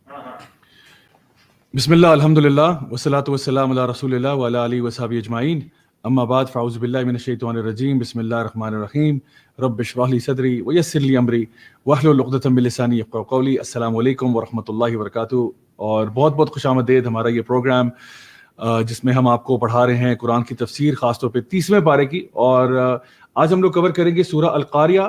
بسم اللہ الحمدللہ والصلاۃ والسلام علی رسول اللہ وعلی آلہ وصحبہ اجمعین، اما بعد فاعوذ باللہ من الشیطان الرجیم، بسم اللہ الرحمن الرحیم، رب اشرح لی صدری ویسر لی امری واحلل عقدۃ من لسانی یفقہوا قولی۔ السلام علیکم ورحمۃ اللہ وبرکاتہ، اور بہت بہت خوش آمدید ہمارا یہ پروگرام جس میں ہم آپ کو پڑھا رہے ہیں قرآن کی تفسیر، خاص طور پہ 30ویں پارے کی، اور آج ہم لوگ کور کریں گے سورہ القاریہ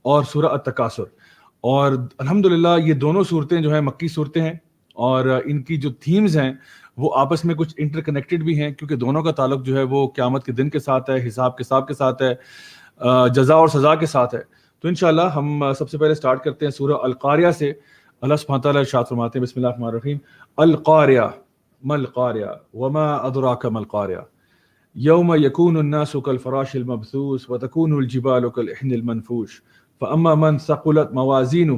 اور سورہ التکاثر۔ اور الحمدللہ یہ دونوں صورتیں جو ہیں مکی صورتیں ہیں، اور ان کی جو تھیمز ہیں وہ آپس میں کچھ انٹر کنیکٹڈ بھی ہیں، کیونکہ دونوں کا تعلق جو ہے وہ قیامت کے دن کے ساتھ ہے، حساب کتاب کے ساتھ ہے، جزا اور سزا کے ساتھ ہے۔ تو انشاءاللہ ہم سب سے پہلے سٹارٹ کرتے ہیں سورہ القاریہ سے۔ اللہ سبحانہ تعالیٰ ارشاد فرماتے ہیں، بسم اللہ الرحمن الرحیم، القاریہ ما القاریہ وما ادراک ما القاریہ یوم یکون الناس کالفراش المبثوث وتکون الجبال کالعہن المنفوش فاما من ثقلت موازینہ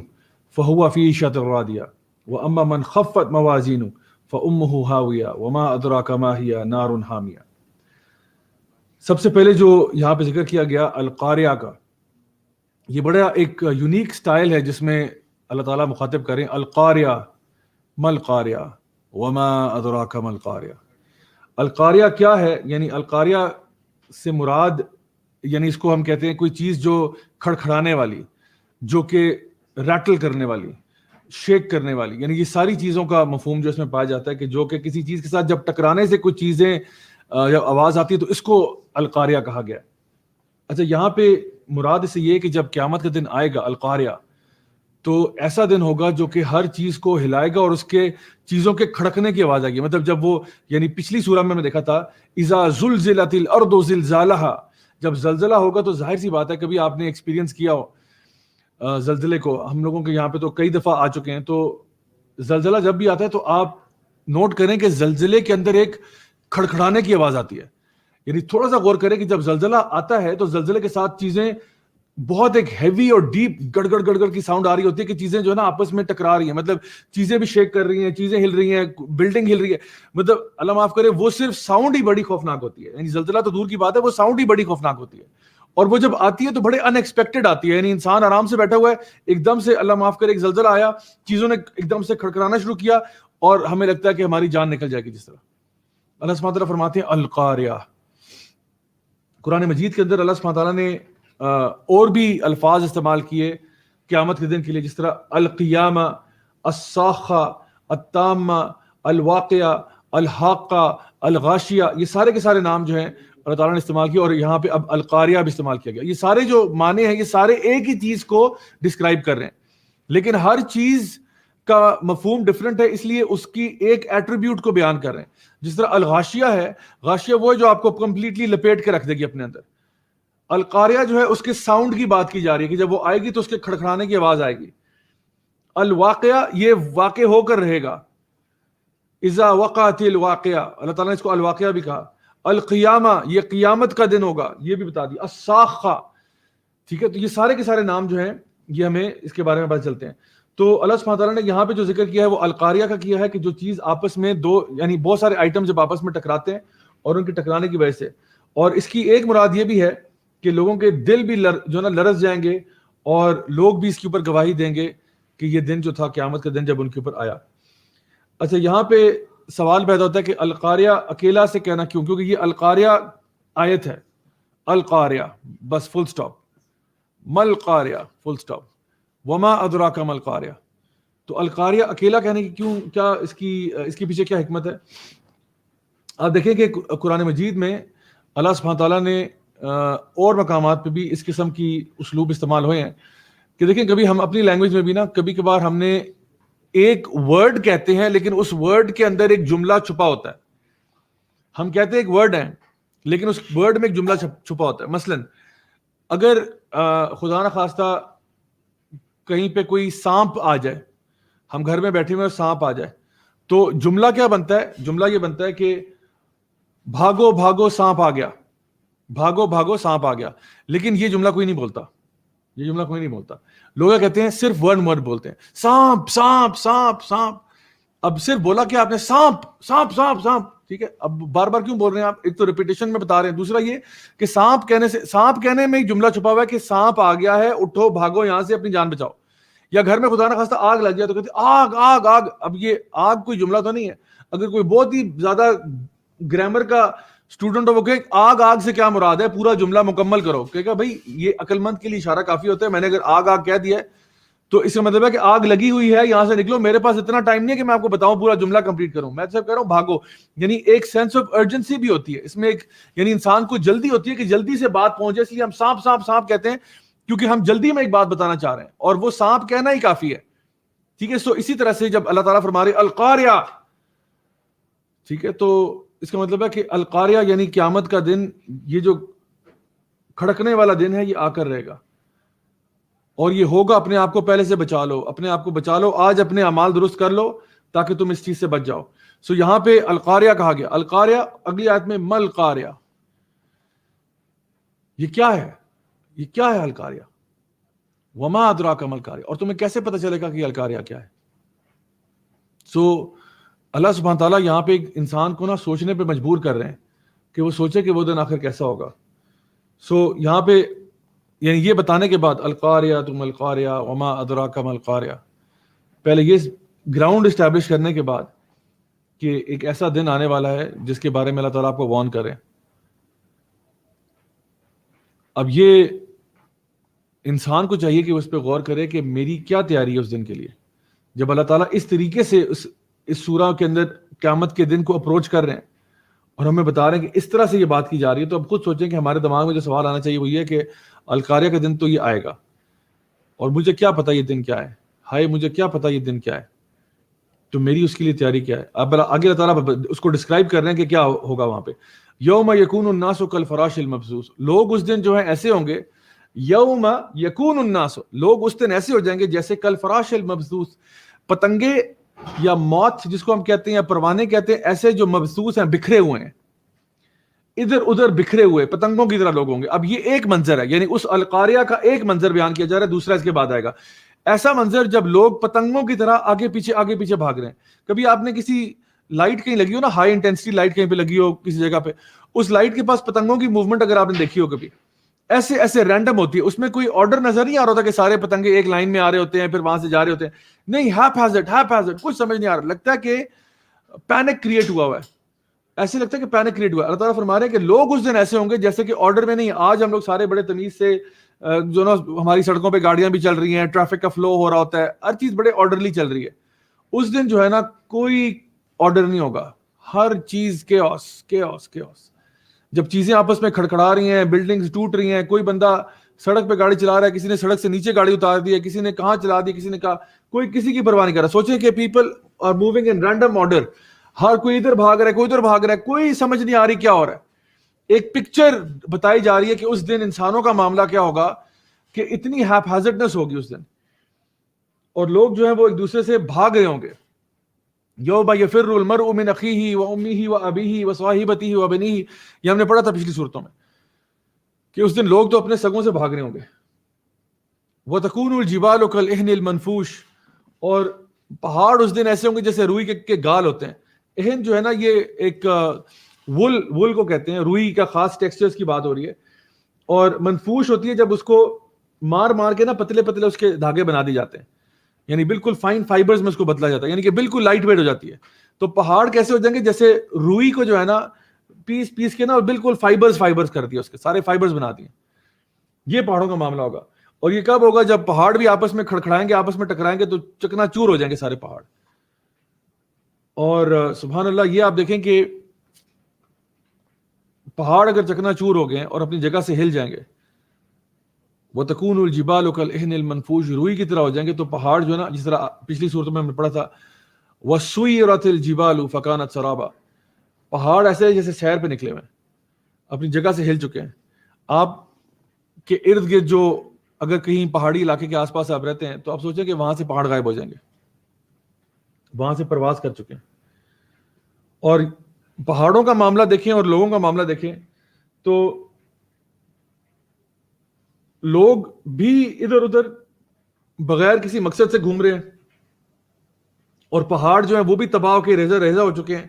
فہو فی عیشۃ راضیہ وَأَمَّا مَنْ خَفَّتْ مَوَازِينُهُ فَأُمُّهُ هَاوِيَةٌ وَمَا أَدْرَاكَ مَا هِيَ نَارٌ حَامِيَةٌ۔ سب سے پہلے جو یہاں پہ ذکر کیا گیا القاریہ کا، یہ بڑا ایک یونیک سٹائل ہے جس میں اللہ تعالیٰ مخاطب کریں القاریہ ما القاریہ وما أدراك ما القاریہ۔ القاریہ کیا ہے؟ یعنی القاریہ سے مراد، یعنی اس کو ہم کہتے ہیں کوئی چیز جو کھڑکھڑانے والی، جو کہ ریٹل کرنے والی، شیک کرنے والی، یعنی یہ ساری چیزوں کا مفہوم جو اس میں پایا جاتا ہے کہ جو کہ کسی چیز کے ساتھ جب ٹکرانے سے کچھ چیزیں جب آواز آتی ہے تو اس کو القاریہ کہا گیا۔ اچھا، یہاں پہ مراد اس سے یہ کہ جب قیامت کا دن آئے گا القاریہ، تو ایسا دن ہوگا جو کہ ہر چیز کو ہلائے گا اور اس کے چیزوں کے کھڑکنے کی آواز آئے گی۔ مطلب جب وہ، یعنی پچھلی سورہ میں دیکھا تھا اذا زلزلت الارض زلزالہا، جب زلزلہ ہوگا تو ظاہر سی بات ہے کبھی آپ نے ایکسپیرینس کیا ہو زلزلے کو، ہم لوگوں کے یہاں پہ تو کئی دفعہ آ چکے ہیں، تو زلزلہ جب بھی آتا ہے تو آپ نوٹ کریں کہ زلزلے کے اندر ایک کھڑکھڑانے کی آواز آتی ہے۔ یعنی تھوڑا سا غور کریں کہ جب زلزلہ آتا ہے تو زلزلے کے ساتھ چیزیں بہت ایک ہیوی اور ڈیپ گڑ گڑ گڑ گڑ کی ساؤنڈ آ رہی ہوتی ہے کہ چیزیں جو ہے نا آپس میں ٹکرا رہی ہیں، مطلب چیزیں بھی شیک کر رہی ہیں، چیزیں ہل رہی ہیں، بلڈنگ ہل رہی ہے، مطلب اللہ معاف کرے وہ صرف ساؤنڈ ہی بڑی خوفناک ہوتی ہے۔ یعنی زلزلہ تو دور کی بات ہے، وہ ساؤنڈ ہی بڑی خوفناک ہوتی ہے، اور وہ جب آتی ہے تو بڑے ان ایکسپیکٹڈ آتی ہے۔ یعنی انسان آرام سے بیٹھا ہوا ہے، ایک دم سے اللہ معاف کرے ایک زلزلہ آیا، چیزوں نے ایک دم سے کھڑکھڑانا شروع کیا اور ہمیں لگتا ہے کہ ہماری جان نکل جائے گی۔ جس طرح اللہ سبحانہ تعالیٰ فرماتے ہیں القاریہ، قرآن مجید کے اندر اللہ سبحانہ تعالیٰ نے اور بھی الفاظ استعمال کیے قیامت کے دن کے لیے، جس طرح القیامہ، الصاخہ، التامہ، الواقعہ، الحاقہ، الغاشیہ، یہ سارے کے سارے نام جو ہیں اللہ تعالیٰ نے استعمال کیا، اور یہاں پہ اب القاریہ بھی استعمال کیا گیا۔ یہ سارے جو معنی ہیں یہ سارے ایک ہی چیز کو ڈسکرائب کر رہے ہیں، لیکن ہر چیز کا مفہوم ڈفرینٹ ہے، اس لیے اس کی ایک ایٹریبیوٹ کو بیان کر رہے ہیں۔ جس طرح الغاشیہ ہے، غاشیہ وہ ہے جو آپ کو کمپلیٹلی لپیٹ کے رکھ دے گی اپنے اندر۔ القاریہ جو ہے اس کے ساؤنڈ کی بات کی جا رہی ہے کہ جب وہ آئے گی تو اس کے کھڑکھڑانے کی آواز آئے گی۔ الواقعہ یہ واقع ہو کر رہے گا، اذا وقعت الواقعہ، اللہ تعالیٰ نے اس کو الواقعہ بھی کہا۔ القیامہ یہ قیامت کا دن ہوگا، یہ بھی بتا دیا۔ الصاخہ، ٹھیک ہے، تو یہ سارے کے سارے نام جو ہیں یہ ہمیں اس کے بارے میں پتہ چلتے ہیں۔ تو اللہ سبحانہ تعالیٰ نے یہاں پہ جو ذکر کیا ہے وہ القاریہ کا کیا ہے کہ جو چیز آپس میں دو، یعنی بہت سارے آئٹم جب آپس میں ٹکراتے ہیں اور ان کے ٹکرانے کی وجہ سے، اور اس کی ایک مراد یہ بھی ہے کہ لوگوں کے دل بھی جو ہے نا لرز جائیں گے، اور لوگ بھی اس کے اوپر گواہی دیں گے کہ یہ دن جو تھا قیامت کا دن جب ان کے اوپر آیا۔ اچھا، یہاں پہ سوال پیدا ہوتا ہے کہ القاریہ اکیلا سے کہنا کیوں؟ کیونکہ یہ القاریہ آیت ہے، القاریہ بس فل سٹاپ، مل قاریہ فل سٹاپ، وما ادراک ما القاریہ۔ تو القاریہ اکیلا کہنے کی کیوں، کیا اس کی پیچھے کیا حکمت ہے؟ آپ دیکھیں کہ قرآن مجید میں اللہ سبحانہ تعالیٰ نے اور مقامات پہ بھی اس قسم کی اسلوب استعمال ہوئے ہیں کہ دیکھیں کبھی ہم اپنی لینگویج میں بھی نا کبھی کبھار ہم نے ایک ورڈ کہتے ہیں لیکن اس ورڈ کے اندر ایک جملہ چھپا ہوتا ہے۔ ہم کہتے ہیں ایک ورڈ ہے لیکن اس ورڈ میں ایک جملہ چھپا ہوتا ہے۔ مثلا اگر خدا نخواستہ کہیں پہ کوئی سانپ آ جائے، ہم گھر میں بیٹھے ہوئے اور سانپ آ جائے، تو جملہ کیا بنتا ہے؟ جملہ یہ بنتا ہے کہ بھاگو بھاگو سانپ آ گیا، بھاگو بھاگو سانپ آ گیا، لیکن یہ جملہ کوئی نہیں بولتا، یہ جملہ کوئی نہیں بولتا۔ لوگ کیا کہتے ہیں؟ صرف ون ورڈ بولتے ہیں، سانپ سانپ سانپ سانپ۔ اب صرف بولا کہ آپ نے سانپ سانپ سانپ سانپ، ٹھیک ہے، اب بار بار کیوں بول رہے ہیں آپ؟ ایک تو ریپیٹیشن میں بتا رہے ہیں، دوسرا یہ کہ سانپ کہنے سے، سانپ کہنے میں ایک جملہ چھپا ہوا ہے کہ سانپ آ گیا ہے، اٹھو بھاگو یہاں سے، اپنی جان بچاؤ۔ یا گھر میں خدا نہ خواستہ آگ لگ جائے تو کہتے آگ آگ آگ. اب یہ آگ کوئی جملہ تو نہیں ہے. اگر کوئی بہت ہی زیادہ گرامر کا اسٹوڈنٹ ہو وہ کہ آگ آگ سے کیا مراد ہے, پورا جملہ مکمل کرو. کہ بھائی یہ عقل مند کے لیے اشارہ کافی ہوتا ہے. میں نے اگر آگ آگ کہہ دیا ہے تو اس کا مطلب ہے کہ آگ لگی ہوئی ہے, یہاں سے نکلو. میرے پاس اتنا ٹائم نہیں ہے کہ میں آپ کو بتاؤں پورا جملہ کمپلیٹ کروں. میں صرف کہہ رہا ہوں بھاگو. یعنی ایک سینس آف ارجنسی بھی ہوتی ہے اس میں, ایک یعنی انسان کو جلدی ہوتی ہے کہ جلدی سے بات پہنچے, اس لیے ہم سانپ سانپ سانپ کہتے ہیں کیونکہ ہم جلدی میں ایک بات بتانا چاہ رہے ہیں اور وہ سانپ کہنا ہی کافی ہے. ٹھیک ہے, سو اسی طرح سے جب اللہ تعالیٰ فرما رہے القاریہ, ٹھیک ہے, تو اس کا مطلب ہے کہ القاریہ یعنی قیامت کا دن, یہ جو کھڑکنے والا دن ہے یہ آ کر رہے گا اور یہ ہوگا. اپنے آپ کو پہلے سے بچا لو, اپنے آپ کو بچا لو, آج اپنے اعمال درست کر لو تاکہ تم اس چیز سے بچ جاؤ. سو یہاں پہ القاریہ کہا گیا. القاریہ اگلی آیت میں مل قاریہ, یہ کیا ہے, یہ کیا ہے القاریہ, وما ادراک مل قاریہ, اور تمہیں کیسے پتہ چلے گا کہ القاریہ کیا ہے. سو اللہ سبحانہ تعالیٰ یہاں پہ انسان کو نا سوچنے پہ مجبور کر رہے ہیں کہ وہ سوچے کہ وہ دن آخر کیسا ہوگا. سو یہاں پہ یعنی یہ بتانے کے بعد القاریہ تم القاریہ وما ادراک ما القاریہ, پہلے یہ گراؤنڈ اسٹیبلش کرنے کے بعد کہ ایک ایسا دن آنے والا ہے جس کے بارے میں اللہ تعالیٰ آپ کو وارن کرے. اب یہ انسان کو چاہیے کہ اس پہ غور کرے کہ میری کیا تیاری ہے اس دن کے لیے. جب اللہ تعالیٰ اس طریقے سے اس سورہ کے اندر قیامت کے دن کو اپروچ کر رہے ہیں اور ہمیں بتا رہے ہیں کہ اس طرح سے یہ بات کی جا رہی ہے, تو اب خود سوچیں کہ ہمارے دماغ میں جو سوال آنا چاہیے وہ یہ ہے کہ القاریہ کا دن تو یہ آئے گا اور مجھے کیا پتا یہ دن کیا ہے, ہائے مجھے کیا پتا یہ دن کیا ہے, تو میری اس کے لیے تیاری کیا ہے. اب آگے اللہ تعالیٰ اس کو ڈسکرائب کر رہے ہیں کہ کیا ہوگا وہاں پہ. یوم یکون الناس کالفراش المبثوث, لوگ اس دن جو ہے ایسے ہوں گے. یوم یکون الناس, لوگ اس دن ایسے ہو جائیں گے جیسے کالفراش المبثوث, پتنگے یا موت جس کو ہم کہتے ہیں یا پروانے کہتے ہیں, ایسے جو مبثوث ہیں, بکھرے ہوئے ہیں, ادھر ادھر بکھرے ہوئے پتنگوں کی طرح لوگ ہوں گے. اب یہ ایک منظر ہے, یعنی اس القاریہ کا ایک منظر بیان کیا جا رہا ہے, دوسرا اس کے بعد آئے گا. ایسا منظر جب لوگ پتنگوں کی طرح آگے پیچھے بھاگ رہے ہیں. کبھی آپ نے کسی لائٹ کہیں لگی ہو نا, ہائی انٹینسٹی لائٹ کہیں پہ لگی ہو کسی جگہ پہ, اس لائٹ کے پاس پتنگوں کی موومنٹ اگر آپ نے دیکھی ہو کبھی, ایسے رینڈم ہوتی ہے, اس میں کوئی آرڈر نظر نہیں آ رہا ہوتا کہ سارے پتنگے ایک لائن میں آ رہے ہوتے ہیں پھر وہاں سے جا رہے ہوتے ہیں. نہیں, ہیپ ہیزٹ کچھ سمجھ نہیں آ رہا, لگتا ہے کہ پینک کریٹ ہوا ہے, ایسے لگتا ہے کہ پینک کریٹ ہوا ہے. اللہ تعالیٰ فرما رہے ہیں کہ لوگ اس دن ایسے ہوں گے جیسے کہ آرڈر میں نہیں. آج ہم لوگ سارے بڑے تمیز سے جو نا ہماری سڑکوں پہ گاڑیاں بھی چل رہی ہیں, ٹریفک کا فلو ہو رہا ہوتا ہے, ہر چیز بڑے آرڈرلی چل رہی ہے. اس دن جو ہے نا کوئی آرڈر نہیں ہوگا, ہر چیز کیوس. جب چیزیں آپس میں کھڑکھڑا رہی ہیں, بلڈنگز ٹوٹ رہی ہیں, کوئی بندہ سڑک پہ گاڑی چلا رہا ہے, کسی نے سڑک سے نیچے گاڑی اتار دی ہے, کسی نے کہاں چلا دی, کسی نے کہا, کوئی کسی کی پرواہ نہیں کر رہا. سوچیں کہ people are moving in random order, ہر کوئی ادھر بھاگ رہا ہے, کوئی ادھر بھاگ رہا ہے, کوئی سمجھ نہیں آ رہی کیا ہو رہا ہے. ایک پکچر بتائی جا رہی ہے کہ اس دن انسانوں کا معاملہ کیا ہوگا, کہ اتنی ہیپ ہیزڈنس ہوگی اس دن, اور لوگ جو ہیں وہ ایک دوسرے سے بھاگ رہے ہوں گے. یوم یفر المرء من اخیہ وامہ وابیہ وصاحبتہ وبنیہ, یہ ہم نے پڑھا تھا پچھلی صورتوں میں کہ اس دن لوگ تو اپنے سگوں سے بھاگ رہے ہوں گے. وتکون الجبال کالعہن المنفوش, اور پہاڑ اس دن ایسے ہوں گے جیسے روئی کے گال ہوتے ہیں. عہن جو ہے نا یہ ایک وول کو کہتے ہیں, روئی کا خاص ٹیکسچرز کی بات ہو رہی ہے. اور منفوش ہوتی ہے جب اس کو مار کے نا پتلے پتلے اس کے دھاگے بنا دی جاتے ہیں, یعنی بالکل فائن فائبرز میں اس کو بدلا جاتا ہے, یعنی کہ بالکل لائٹ ویٹ ہو جاتی ہے. تو پہاڑ کیسے ہو جائیں گے, جیسے روئی کو جو ہے نا پیس کے نا بالکل فائبرز کر دیا, اس کے سارے فائبرز بنا دیے. یہ پہاڑوں کا معاملہ ہوگا. اور یہ کب ہوگا, جب پہاڑ بھی آپس میں کھڑکھڑائیں گے, آپس میں ٹکرائیں گے تو چکنا چور ہو جائیں گے سارے پہاڑ. اور سبحان اللہ, یہ آپ دیکھیں کہ پہاڑ اگر چکنا چور ہو گئے اور اپنی جگہ سے ہل جائیں گے, وَتَكُونُ الْجِبَالُ كَالْعِهْنِ الْمَنْفُوشِ, روئی کی طرح ہو جائیں گے, تو پہاڑ جو ہے نا, جس طرح پچھلی صورت میں ہم نے پڑھا تھا وَسُيِّرَتِ الْجِبَالُ فَكَانَتْ سَرَابًا, پہاڑ ایسے جیسے سیر پہ نکلے ہوئے ہیں, اپنی جگہ سے ہل چکے ہیں. آپ کے ارد گرد جو اگر کہیں پہاڑی علاقے کے آس پاس آپ رہتے ہیں تو آپ سوچیں کہ وہاں سے پہاڑ غائب ہو جائیں گے, وہاں سے پرواز کر چکے ہیں. اور پہاڑوں کا معاملہ دیکھیں اور لوگوں کا معاملہ دیکھیں تو لوگ بھی ادھر ادھر بغیر کسی مقصد سے گھوم رہے ہیں, اور پہاڑ جو ہیں وہ بھی تباہ ہو کے ریزہ ہو چکے ہیں,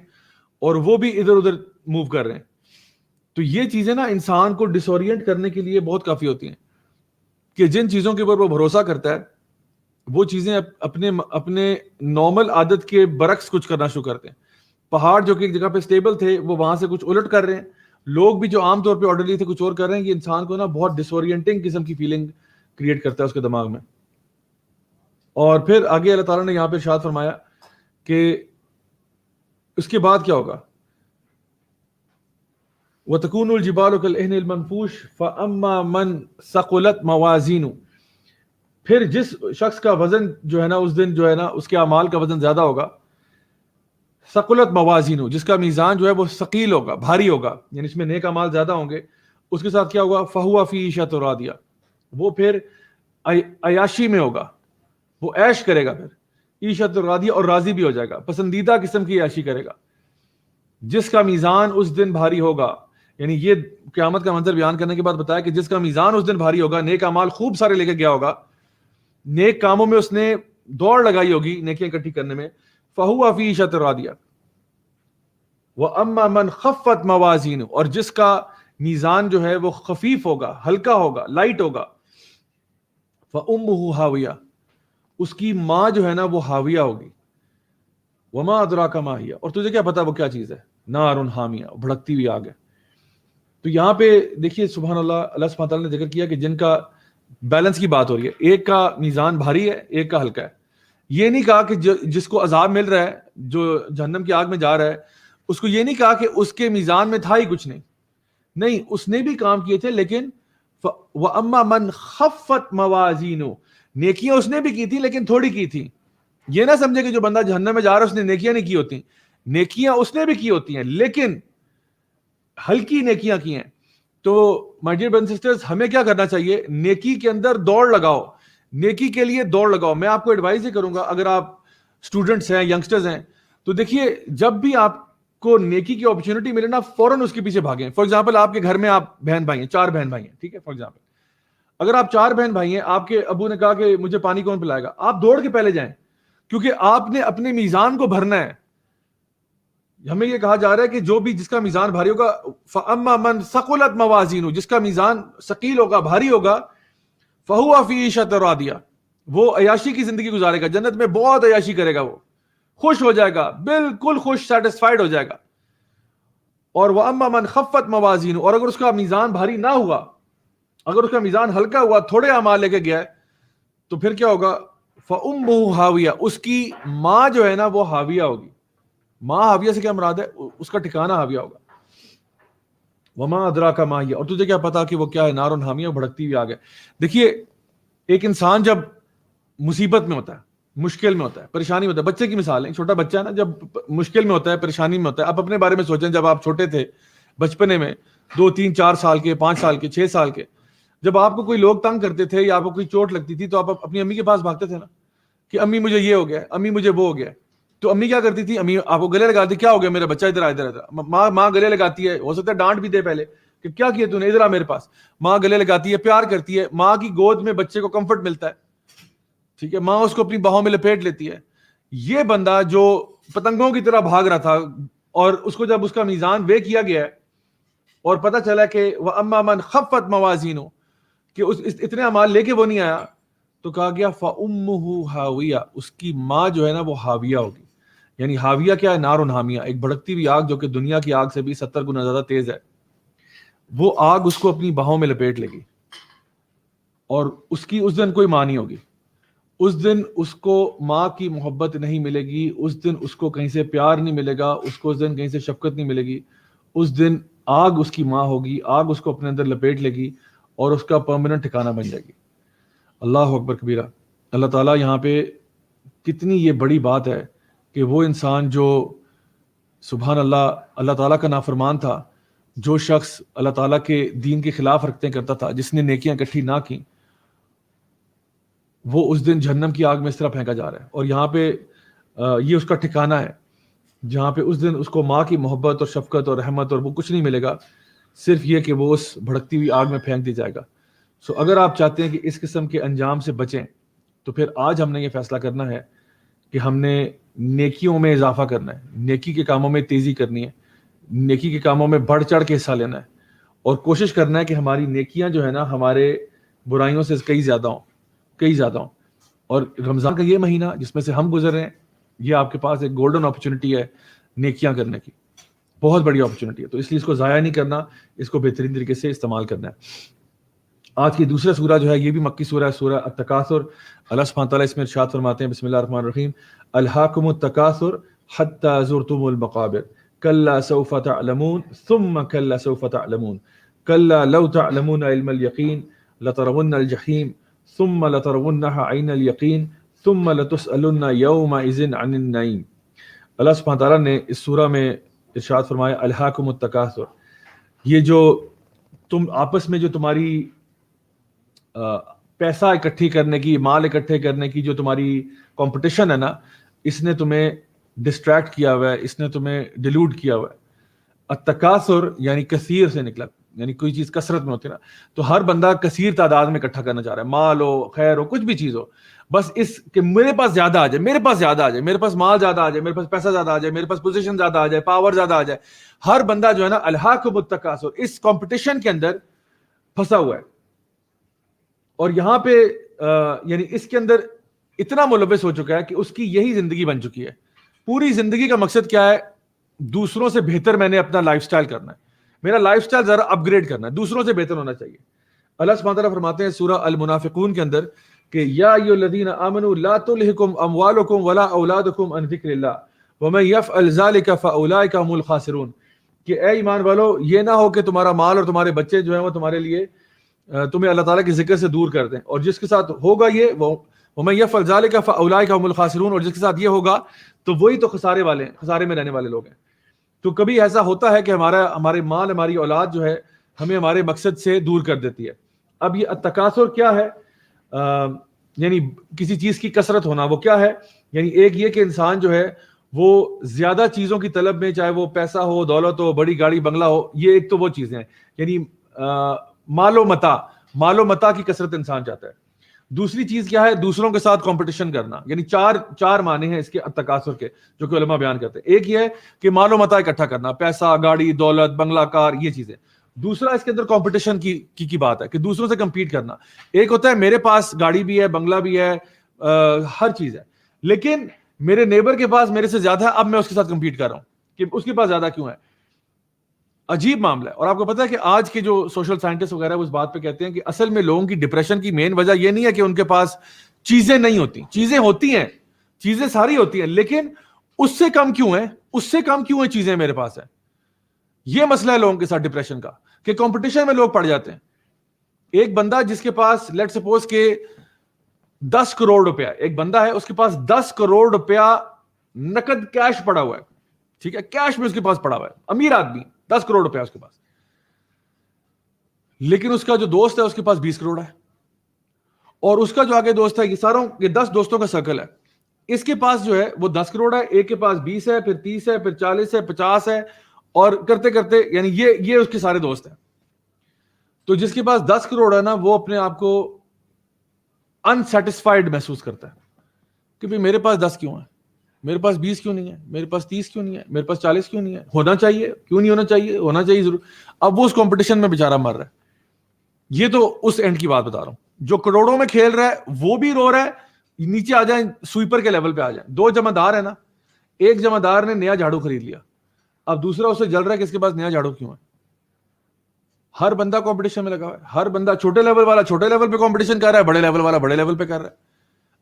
اور وہ بھی ادھر ادھر موو کر رہے ہیں. تو یہ چیزیں نا انسان کو ڈس اورینٹ کرنے کے لیے بہت کافی ہوتی ہیں, کہ جن چیزوں کے اوپر وہ بھروسہ کرتا ہے وہ چیزیں اپنے نارمل عادت کے برعکس کچھ کرنا شروع کرتے ہیں. پہاڑ جو کہ ایک جگہ پہ اسٹیبل تھے وہ وہاں سے کچھ الٹ کر رہے ہیں. لوگ بھی جو عام طور پہ آرڈرلی تھے کچھ اور کر رہے ہیں. یہ انسان کو نا بہت ڈس اورینٹنگ قسم کی فیلنگ کریٹ کرتا ہے اس کے دماغ میں. اور پھر آگے اللہ تعالیٰ نے یہاں پہ ارشاد فرمایا کہ اس کے بعد کیا ہوگا. وَتَكُونُ الْجِبَالُ كَالْعِهْنِ الْمَنْفُوشِ فَأَمَّا مَنْ ثَقُلَتْ مَوَازِينُهُ. پھر جس شخص کا وزن جو ہے نا اس دن جو ہے نا اس کے اعمال کا وزن زیادہ ہوگا. ثقلت موازینو, جس کا میزان جو ہے وہ ثقیل ہوگا, بھاری ہوگا, یعنی اس میں نیک اعمال زیادہ ہوں گے. اس کے ساتھ کیا ہوگا, فہو فی عیشۃ راضیہ, وہ پھر عیاشی میں ہوگا, وہ عیش کرے گا, پھر عیشۃ راضیہ, اور راضی بھی ہو جائے گا, پسندیدہ قسم کی عیاشی کرے گا. جس کا میزان اس دن بھاری ہوگا, یعنی یہ قیامت کا منظر بیان کرنے کے بعد بتایا کہ جس کا میزان اس دن بھاری ہوگا, نیک اعمال خوب سارے لے کے گیا ہوگا, نیک کاموں میں اس نے دوڑ لگائی ہوگی نیکیاں اکٹھی کرنے میں, فہو فی عیشۃ راضیہ. وَأَمَّا مَنْ خَفَّتْ مَوَازِينُهُ, اور جس کا میزان جو ہے وہ خفیف ہوگا, ہلکا ہوگا, لائٹ ہوگا, فَأُمُّهُ ہاویہ, اس کی ماں جو ہے نا وہ ہاویہ ہوگی. وَمَا أَدْرَاكَ مَا هِيَ, اور تجھے کیا پتا وہ کیا چیز ہے, نار حامیہ, بھڑکتی ہوئی آگ ہے. تو یہاں پہ دیکھیے سبحان اللہ, اللہ سبحانہ تعالیٰ نے ذکر کیا کہ جن کا بیلنس کی بات ہو رہی ہے, ایک کا میزان بھاری ہے, ایک کا ہلکا ہے. یہ نہیں کہا کہ جس کو عذاب مل رہا ہے, جو جہنم کی آگ میں جا رہا ہے, اس کو یہ نہیں کہا کہ اس کے میزان میں تھا ہی کچھ نہیں. نہیں, اس نے بھی کام کیے تھے, لیکن وَأَمَّا مَنْ خَفَّتْ مَوَازِينُهُ, نیکیاں اس نے بھی کی تھی لیکن تھوڑی کی تھی. یہ نہ سمجھے کہ جو بندہ جہنم میں جا رہا ہے اس نے نیکیاں نہیں کی ہوتی, نیکیاں اس نے بھی کی ہوتی ہیں لیکن ہلکی نیکیاں کی ہیں. تو my dear brothers and sisters, ہمیں کیا کرنا چاہیے, نیکی کے اندر دوڑ لگاؤ, نیکی کے لیے دوڑ لگاؤ. میں آپ کو ایڈوائز ہی کروں گا, اگر آپ اسٹوڈنٹس ہیں, ینگسٹرز ہیں, تو دیکھیے جب بھی آپ کو نیکی کی اپرچونٹی ملے نا, فوراً اس کے پیچھے بھاگیں. فار ایگزامپل آپ کے گھر میں آپ بہن بھائی ہیں, 4 بہن بھائی ہیں, ٹھیک ہے, فار ایگزامپل اگر آپ 4 بہن بھائی ہیں, آپ کے ابو نے کہا کہ مجھے پانی کون پلائے گا, آپ دوڑ کے پہلے جائیں, کیونکہ آپ نے اپنے میزان کو بھرنا ہے. ہمیں یہ کہا جا رہا ہے کہ جو بھی جس کا میزان بھاری ہوگا, فَأَمَّا مَنْ ثَقُلَتْ مَوَازِينُهُ, جس کا میزان ثقیل ہوگا, بھاری ہوگا, فَهُوَ فِي عِيشَةٍ رَاضِيَةٍ, وہ عیاشی کی زندگی گزارے گا, جنت میں بہت عیاشی کرے گا, وہ خوش ہو جائے گا, بالکل خوش, سیٹسفائیڈ ہو جائے گا. اور وَأَمَّا مَنْ خَفَّتْ مَوَازِينُهُ, اور اگر اس کا میزان بھاری نہ ہوا, اگر اس کا میزان ہلکا ہوا, تھوڑے اعمال لے کے گیا ہے, تو پھر کیا ہوگا, فَأُمُّهُ ہاویہ, اس کی ماں جو ہے نا وہ ہاویہ ہوگی. ماں ہاویہ سے کیا مراد ہے, اس کا ٹھکانہ ہاویہ ہوگا. وَمَا أَدْرَاكَ مَا هِيَ, اور تجھے کیا پتا کہ وہ کیا ہے, نار حامیہ, بھڑکتی ہوئی آگ ہے. دیکھیے ایک انسان جب مصیبت میں ہوتا ہے, مشکل میں ہوتا ہے, پریشانی میں ہوتا ہے, بچے کی مثال ہے, ایک چھوٹا بچہ ہے نا, جب مشکل میں ہوتا ہے, پریشانی میں ہوتا ہے. آپ اپنے بارے میں سوچیں, جب آپ چھوٹے تھے, بچپنے میں 2 3 4 سال کے, 5 سال کے, 6 سال کے, جب آپ کو کوئی لوگ تنگ کرتے تھے یا آپ کو کوئی چوٹ لگتی تھی, تو آپ اپنی امی کے پاس بھاگتے تھے نا, کہ امی مجھے یہ ہو گیا, امی مجھے وہ ہو گیا. تو امی کیا کرتی تھی, امی آپ کو گلے لگاتی, کیا ہو گیا میرا بچہ, ادھر آ, ادھر ادھر. ماں گلے لگاتی ہے, ہو سکتا ہے ڈانٹ بھی دے پہلے کہ کیا کیا تو نے, ادھر آ میرے پاس. ماں گلے لگاتی ہے, پیار کرتی ہے, ماں کی گود میں بچے کو کمفرٹ ملتا ہے, ٹھیک ہے, ماں اس کو اپنی باہوں میں لپیٹ لیتی ہے. یہ بندہ جو پتنگوں کی طرح بھاگ رہا تھا, اور اس کو جب اس کا میزان وے کیا گیا ہے اور پتہ چلا کہ وَأَمَّا مَنْ خَفَّتْ مَوَازِينُهُ, کہ اتنے اعمال لے کے وہ نہیں آیا, تو کہا گیا فَأُمُّهُ ہاویہ, اس کی ماں جو ہے نا وہ ہاویہ ہوگی. یعنی ہاویہ کیا ہے, نار حامیہ, ایک بھڑکتی ہوئی آگ جو کہ دنیا کی آگ سے بھی 70 گنا زیادہ تیز ہے. وہ آگ اس کو اپنی باہوں میں لپیٹ لے گی, اور اس کی اس دن کوئی ماں نہیں ہوگی. اس دن اس کو ماں کی محبت نہیں ملے گی, اس دن اس کو کہیں سے پیار نہیں ملے گا, اس کو اس دن کہیں سے شفقت نہیں ملے گی. اس دن آگ اس کی ماں ہوگی, آگ اس کو اپنے اندر لپیٹ لے گی اور اس کا پرماننٹ ٹھکانہ بن جائے گی. اللہ اکبر کبیرہ. اللہ تعالیٰ یہاں پہ کتنی یہ بڑی بات ہے کہ وہ انسان جو سبحان اللہ اللہ تعالیٰ کا نافرمان تھا, جو شخص اللہ تعالیٰ کے دین کے خلاف حرکتیں کرتا تھا, جس نے نیکیاں اکٹھی نہ کی, وہ اس دن جہنم کی آگ میں اس طرح پھینکا جا رہا ہے. اور یہاں پہ یہ اس کا ٹھکانہ ہے, جہاں پہ اس دن اس کو ماں کی محبت اور شفقت اور رحمت اور وہ کچھ نہیں ملے گا, صرف یہ کہ وہ اس بھڑکتی ہوئی آگ میں پھینک دی جائے گا. سو اگر آپ چاہتے ہیں کہ اس قسم کے انجام سے بچیں, تو پھر آج ہم نے یہ فیصلہ کرنا ہے کہ ہم نے نیکیوں میں اضافہ کرنا ہے, نیکی کے کاموں میں تیزی کرنی ہے, نیکی کے کاموں میں بڑھ چڑھ کے حصہ لینا ہے, اور کوشش کرنا ہے کہ ہماری نیکیاں جو ہے نا ہمارے برائیوں سے کئی زیادہ ہوں. اور رمضان کا یہ مہینہ جس میں سے ہم گزر رہے ہیں، یہ آپ کے پاس ایک گولڈن اپرچونٹی ہے نیکیاں کرنے کی، بہت بڑی اپرچونٹی ہے، تو اس لیے اس کو ضائع نہیں کرنا، اس کو بہترین طریقے سے استعمال کرنا ہے۔ آج کی دوسرا سورہ جو ہے یہ بھی مکی سورہ ہے، سورہ التکاثر۔ اللہ سبحانہ تعالیٰ اس میں ارشاد فرماتے ہیں، بسم اللہ الرحمن الرحیم، الہاکم التکاثر حتی زرتم المقابر کلا سوف تعلمون ثم کلا سوف تعلمون کلا لو تعلمون علم الیقین لترون الجحیم ثم لترونها عین الیقین ثم لتسألن یومئذ عن النعیم۔ اللہ سبحانہ تعالیٰ نے اس سورہ میں ارشاد فرمایا الہاکم التکاثر، یہ جو تم آپس میں جو تمہاری پیسہ اکٹھی کرنے کی، مال اکٹھے کرنے کی جو تمہاری کمپٹیشن ہے نا، اس نے تمہیں ڈسٹریکٹ کیا ہوا ہے، اس نے تمہیں ڈیلوٹ کیا ہوا ہے۔ التکاثر یعنی کثیر سے نکلا، یعنی کوئی چیز کثرت میں ہوتی ہے نا، تو ہر بندہ کثیر تعداد میں اکٹھا کرنا چاہ رہا ہے، مال ہو، خیر ہو، کچھ بھی چیز ہو، بس اس کہ میرے پاس زیادہ آ جائے، میرے پاس زیادہ آ جائے، میرے پاس مال زیادہ آ جائے، میرے پاس پیسہ زیادہ آ جائے، میرے پاس پوزیشن زیادہ آ جائے، پاور زیادہ آ جائے۔ ہر بندہ جو ہے نا الہاکم التکاثر، اس کمپٹیشن کے اندر پھنسا ہوا ہے، اور یہاں پہ یعنی اس کے اندر اتنا ملوث ہو چکا ہے کہ اس کی یہی زندگی بن چکی ہے۔ پوری زندگی کا مقصد کیا ہے؟ دوسروں سے بہتر میں نے اپنا لائف سٹائل کرنا ہے، میرا لائف سٹائل ذرا اپ گریڈ کرنا ہے، دوسروں سے بہتر ہونا چاہیے۔ اللہ سبحانہ تعالیٰ فرماتے ہیں سورہ المنافقون کے اندر کہ یا ایھا الذین آمنوا لا تلہکم اموالکم ولا اولادکم عن ذکر اللہ ومن یفعل ذلک فاولئک هم الخاسرون، کہ اے ایمان والو یہ نہ ہو کہ تمہارا مال اور تمہارے بچے جو ہیں وہ تمہارے لیے تمہیں اللہ تعالیٰ کے ذکر سے دور کر دیں، اور جس کے ساتھ ہوگا یہ وَمَن يَفْعَلْ ذَلِكَ فَأُولَٰئِكَ هُمُ الْخَاسِرُونَ، اور جس کے ساتھ یہ ہوگا تو وہی تو خسارے والے ہیں، خسارے میں رہنے والے لوگ ہیں۔ تو کبھی ایسا ہوتا ہے کہ ہمارے مال، ہماری اولاد جو ہے ہمیں ہمارے مقصد سے دور کر دیتی ہے۔ اب یہ التکاثر کیا ہے؟ یعنی کسی چیز کی کثرت ہونا، وہ کیا ہے؟ یعنی ایک یہ کہ انسان جو ہے وہ زیادہ چیزوں کی طلب میں، چاہے وہ پیسہ ہو، دولت ہو، بڑی گاڑی بنگلہ ہو، یہ ایک تو وہ چیزیں ہیں، یعنی مال و متاع کی کثرت انسان چاہتا ہے۔ دوسری چیز کیا ہے؟ دوسروں کے ساتھ کمپٹیشن کرنا، یعنی چار معنی ہیں اس کے التکاثر کے جو کہ علماء بیان کرتے ہیں۔ ایک یہ ہے کہ مال و متاع اکٹھا کرنا، پیسہ، گاڑی، دولت، بنگلہ، کار، یہ چیزیں۔ دوسرا اس کے اندر کمپٹیشن کی بات ہے کہ دوسروں سے کمپیٹ کرنا۔ ایک ہوتا ہے میرے پاس گاڑی بھی ہے، بنگلہ بھی ہے، ہر چیز ہے، لیکن میرے نیبر کے پاس میرے سے زیادہ ہے، اب میں اس کے ساتھ کمپیٹ کر رہا ہوں کہ اس کے پاس زیادہ کیوں ہے۔ عجیب معاملہ ہے۔ اور آپ کو پتا ہے کہ آج کے جو سوشل سائنٹسٹ وغیرہ اس بات پہ کہتے ہیں کہ اصل میں لوگوں کی ڈپریشن کی مین وجہ یہ نہیں ہے کہ ان کے پاس چیزیں نہیں ہوتی، چیزیں ہوتی ہیں، چیزیں ساری ہوتی ہیں، لیکن اس سے کم کیوں ہیں، اس سے کم کیوں ہیں چیزیں میرے پاس ہیں۔ یہ مسئلہ ہے لوگوں کے ساتھ ڈپریشن کا کہ کمپٹیشن میں لوگ پڑ جاتے ہیں۔ ایک بندہ جس کے پاس لیٹ سپوز کہ 10 کروڑ روپیہ، ایک بندہ ہے اس کے پاس 10 کروڑ روپیہ نقد کیش پڑا ہوا ہے، ٹھیک ہے، کیش میں اس کے پاس پڑا ہوا ہے، امیر آدمی، 10 کروڑ روپیہ اس کے پاس، لیکن اس کا جو دوست ہے اس کے پاس 20 کروڑ ہے، اور اس کا جو آگے دوست ہے، یہ 10 دوستوں کا سرکل ہے، اس کے پاس جو ہے وہ 10 کروڑ ہے، ایک کے پاس 20 ہے، پھر 30 ہے، پھر 40 ہے، 50 ہے، اور کرتے کرتے یعنی یہ اس کے سارے دوست ہیں۔ تو جس کے پاس 10 کروڑ ہے نا، وہ اپنے آپ کو انسیٹسفائیڈ محسوس کرتا ہے کہ بھئی میرے پاس 10 کیوں ہے، میرے پاس 20 کیوں نہیں ہے، میرے پاس 30 کیوں نہیں ہے، میرے پاس 40 کیوں نہیں ہے، ہونا چاہیے، کیوں نہیں ہونا چاہیے، ہونا چاہیے ضرور۔ اب وہ اس کمپٹیشن میں بیچارہ مر رہا ہے۔ یہ تو اس اینڈ کی بات بتا رہا ہوں، جو کروڑوں میں کھیل رہا ہے وہ بھی رو رہا ہے، نیچے آ جائیں، سویپر کے لیول پہ آ جائیں۔ 2 جمع دار ہیں نا، ایک جمع دار نے نیا جھاڑو خرید لیا، اب دوسرا اسے جل رہا ہے کہ اس کے پاس نیا جھاڑو کیوں ہے۔ ہر بندہ کمپٹیشن میں لگا ہوا ہے، ہر بندہ، چھوٹے لیول والا چھوٹے لیول پہ کمپٹیشن کر رہا ہے، بڑے لیول والا بڑے لیول پہ کر رہا ہے۔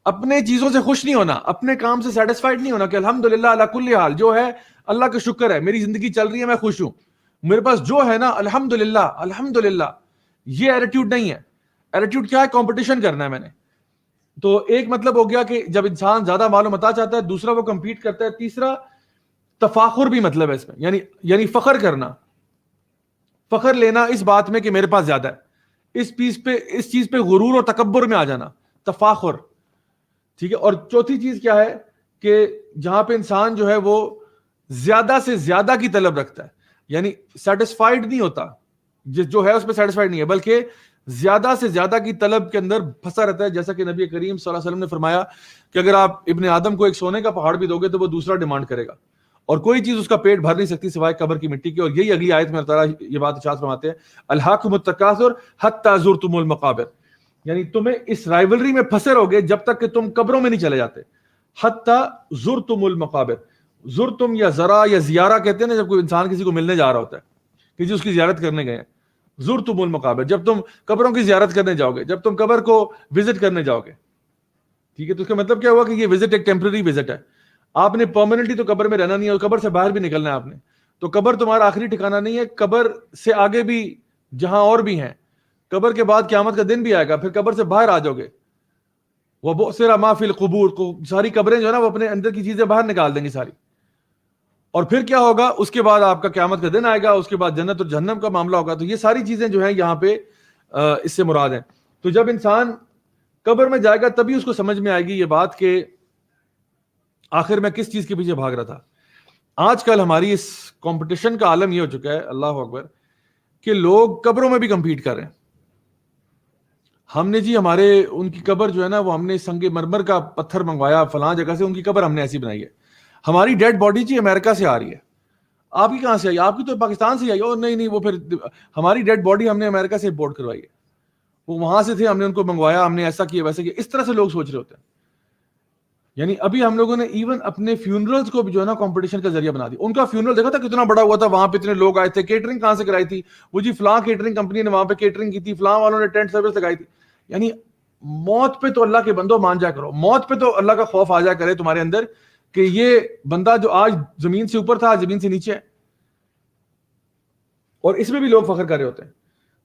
اپنے چیزوں سے خوش نہیں ہونا، اپنے کام سے سیٹسفائیڈ نہیں ہونا کہ الحمدللہ علی کل حال، جو ہے اللہ کا شکر ہے، میری زندگی چل رہی ہے، میں خوش ہوں، میرے پاس جو ہے نا الحمدللہ الحمدللہ، یہ ایٹیٹیوڈ نہیں ہے۔ ایٹیٹیوڈ کیا ہے؟ کمپٹیشن کرنا ہے میں نے۔ تو ایک مطلب ہو گیا کہ جب انسان زیادہ مال و متاع چاہتا ہے، دوسرا وہ کمپیٹ کرتا ہے، تیسرا تفاخر بھی مطلب ہے اس میں، یعنی فخر کرنا، فخر لینا اس بات میں کہ میرے پاس زیادہ ہے، اس چیز پہ غرور اور تکبر میں آ جانا، تفاخر، ٹھیک ہے۔ اور چوتھی چیز کیا ہے کہ جہاں پہ انسان جو ہے وہ زیادہ سے زیادہ کی طلب رکھتا ہے، یعنی سیٹسفائیڈ نہیں ہوتا، جو ہے اس پہ سیٹسفائیڈ نہیں ہے، بلکہ زیادہ سے زیادہ کی طلب کے اندر پھنسا رہتا ہے۔ جیسا کہ نبی کریم صلی اللہ علیہ وسلم نے فرمایا کہ اگر آپ ابن آدم کو ایک سونے کا پہاڑ بھی دو گے تو وہ دوسرا ڈیمانڈ کرے گا، اور کوئی چیز اس کا پیٹ بھر نہیں سکتی سوائے قبر کی مٹی کی۔ اور یہی اگلی آیت میں اللہ تعالیٰ یہ بات ارشاد فرماتے ہیں، الہاکم التکاثر حتی زرتم المقابر، یعنی تمہیں اس رائیولری میں پھنسے رہو گے جب تک کہ تم قبروں میں نہیں چلے جاتے. حتیٰ زرتم المقابر. زرتم یا ذرا یا زیارہ کہتے ہیں نا جب کوئی انسان کسی کو ملنے جا رہا ہوتا ہے کہ جی اس کی زیارت کرنے گئے ہیں. زرتم المقابر, جب تم قبروں کی زیارت کرنے جاؤ گے, جب تم قبر کو وزٹ کرنے جاؤ گے, ٹھیک ہے, تو اس کا مطلب کیا ہوا کہ یہ وزٹ ایک ٹیمپرری وزٹ ہے. آپ نے پرماننٹلی تو قبر میں رہنا نہیں ہے, اور قبر سے باہر بھی نکلنا ہے آپ نے. تو قبر تمہارا آخری ٹھکانہ نہیں ہے, قبر سے آگے بھی جہاں اور بھی ہیں, قبر کے بعد قیامت کا دن بھی آئے گا, پھر قبر سے باہر آ جاؤ گے. وَبُعْثِرَ مَا فِي الْقُبُورِ, کو ساری قبریں جو ہے نا وہ اپنے اندر کی چیزیں باہر نکال دیں گی ساری. اور پھر کیا ہوگا, اس کے بعد آپ کا قیامت کا دن آئے گا, اس کے بعد جنت اور جہنم کا معاملہ ہوگا. تو یہ ساری چیزیں جو ہیں یہاں پہ اس سے مراد ہیں. تو جب انسان قبر میں جائے گا تبھی اس کو سمجھ میں آئے گی یہ بات کہ آخر میں کس چیز کے پیچھے بھاگ رہا تھا. آج کل ہماری اس کمپٹیشن کا عالم یہ ہو چکا ہے, اللہ اکبر, کہ لوگ قبروں میں بھی کمپیٹ کر رہے ہیں. ہم نے جی ہمارے ان کی قبر جو ہے نا وہ ہم نے سنگ مرمر کا پتھر منگوایا فلاں جگہ سے, ان کی قبر ہم نے ایسی بنائی ہے. ہماری ڈیڈ باڈی جی امریکہ سے آ رہی ہے, آپ کی کہاں سے آئی؟ آپ کی تو پاکستان سے آئی. اور نہیں وہ پھر ہماری ڈیڈ باڈی ہم نے امریکہ سے امپورٹ کروائی ہے, وہ وہاں سے تھے, ہم نے ان کو منگوایا, ہم نے ایسا کیا ویسا کیا. اس طرح سے لوگ سوچ رہے ہوتے ہیں. یعنی ابھی ہم لوگوں نے ایون اپنے فیونرلز کو بھی جو ہے نا کمپٹیشن کا ذریعہ بنا دیا. ان کا فیونرل دیکھا تھا کتنا بڑا ہوا تھا, وہاں پہ اتنے لوگ آئے تھے, کیٹرنگ کہاں سے کرائی تھی, وہ جی فلاں کیٹرنگ کمپنی نے وہاں پہ کیٹرنگ کی تھی, فلاں والوں نے ٹینٹ سروس لگائی تھی. یعنی موت پہ تو اللہ کے بندوں مان جا کرو, موت پہ تو اللہ کا خوف آ جا کرے تمہارے اندر کہ یہ بندہ جو آج زمین سے اوپر تھا آج زمین سے نیچے ہے. اور اس میں بھی لوگ فخر کر رہے ہوتے ہیں.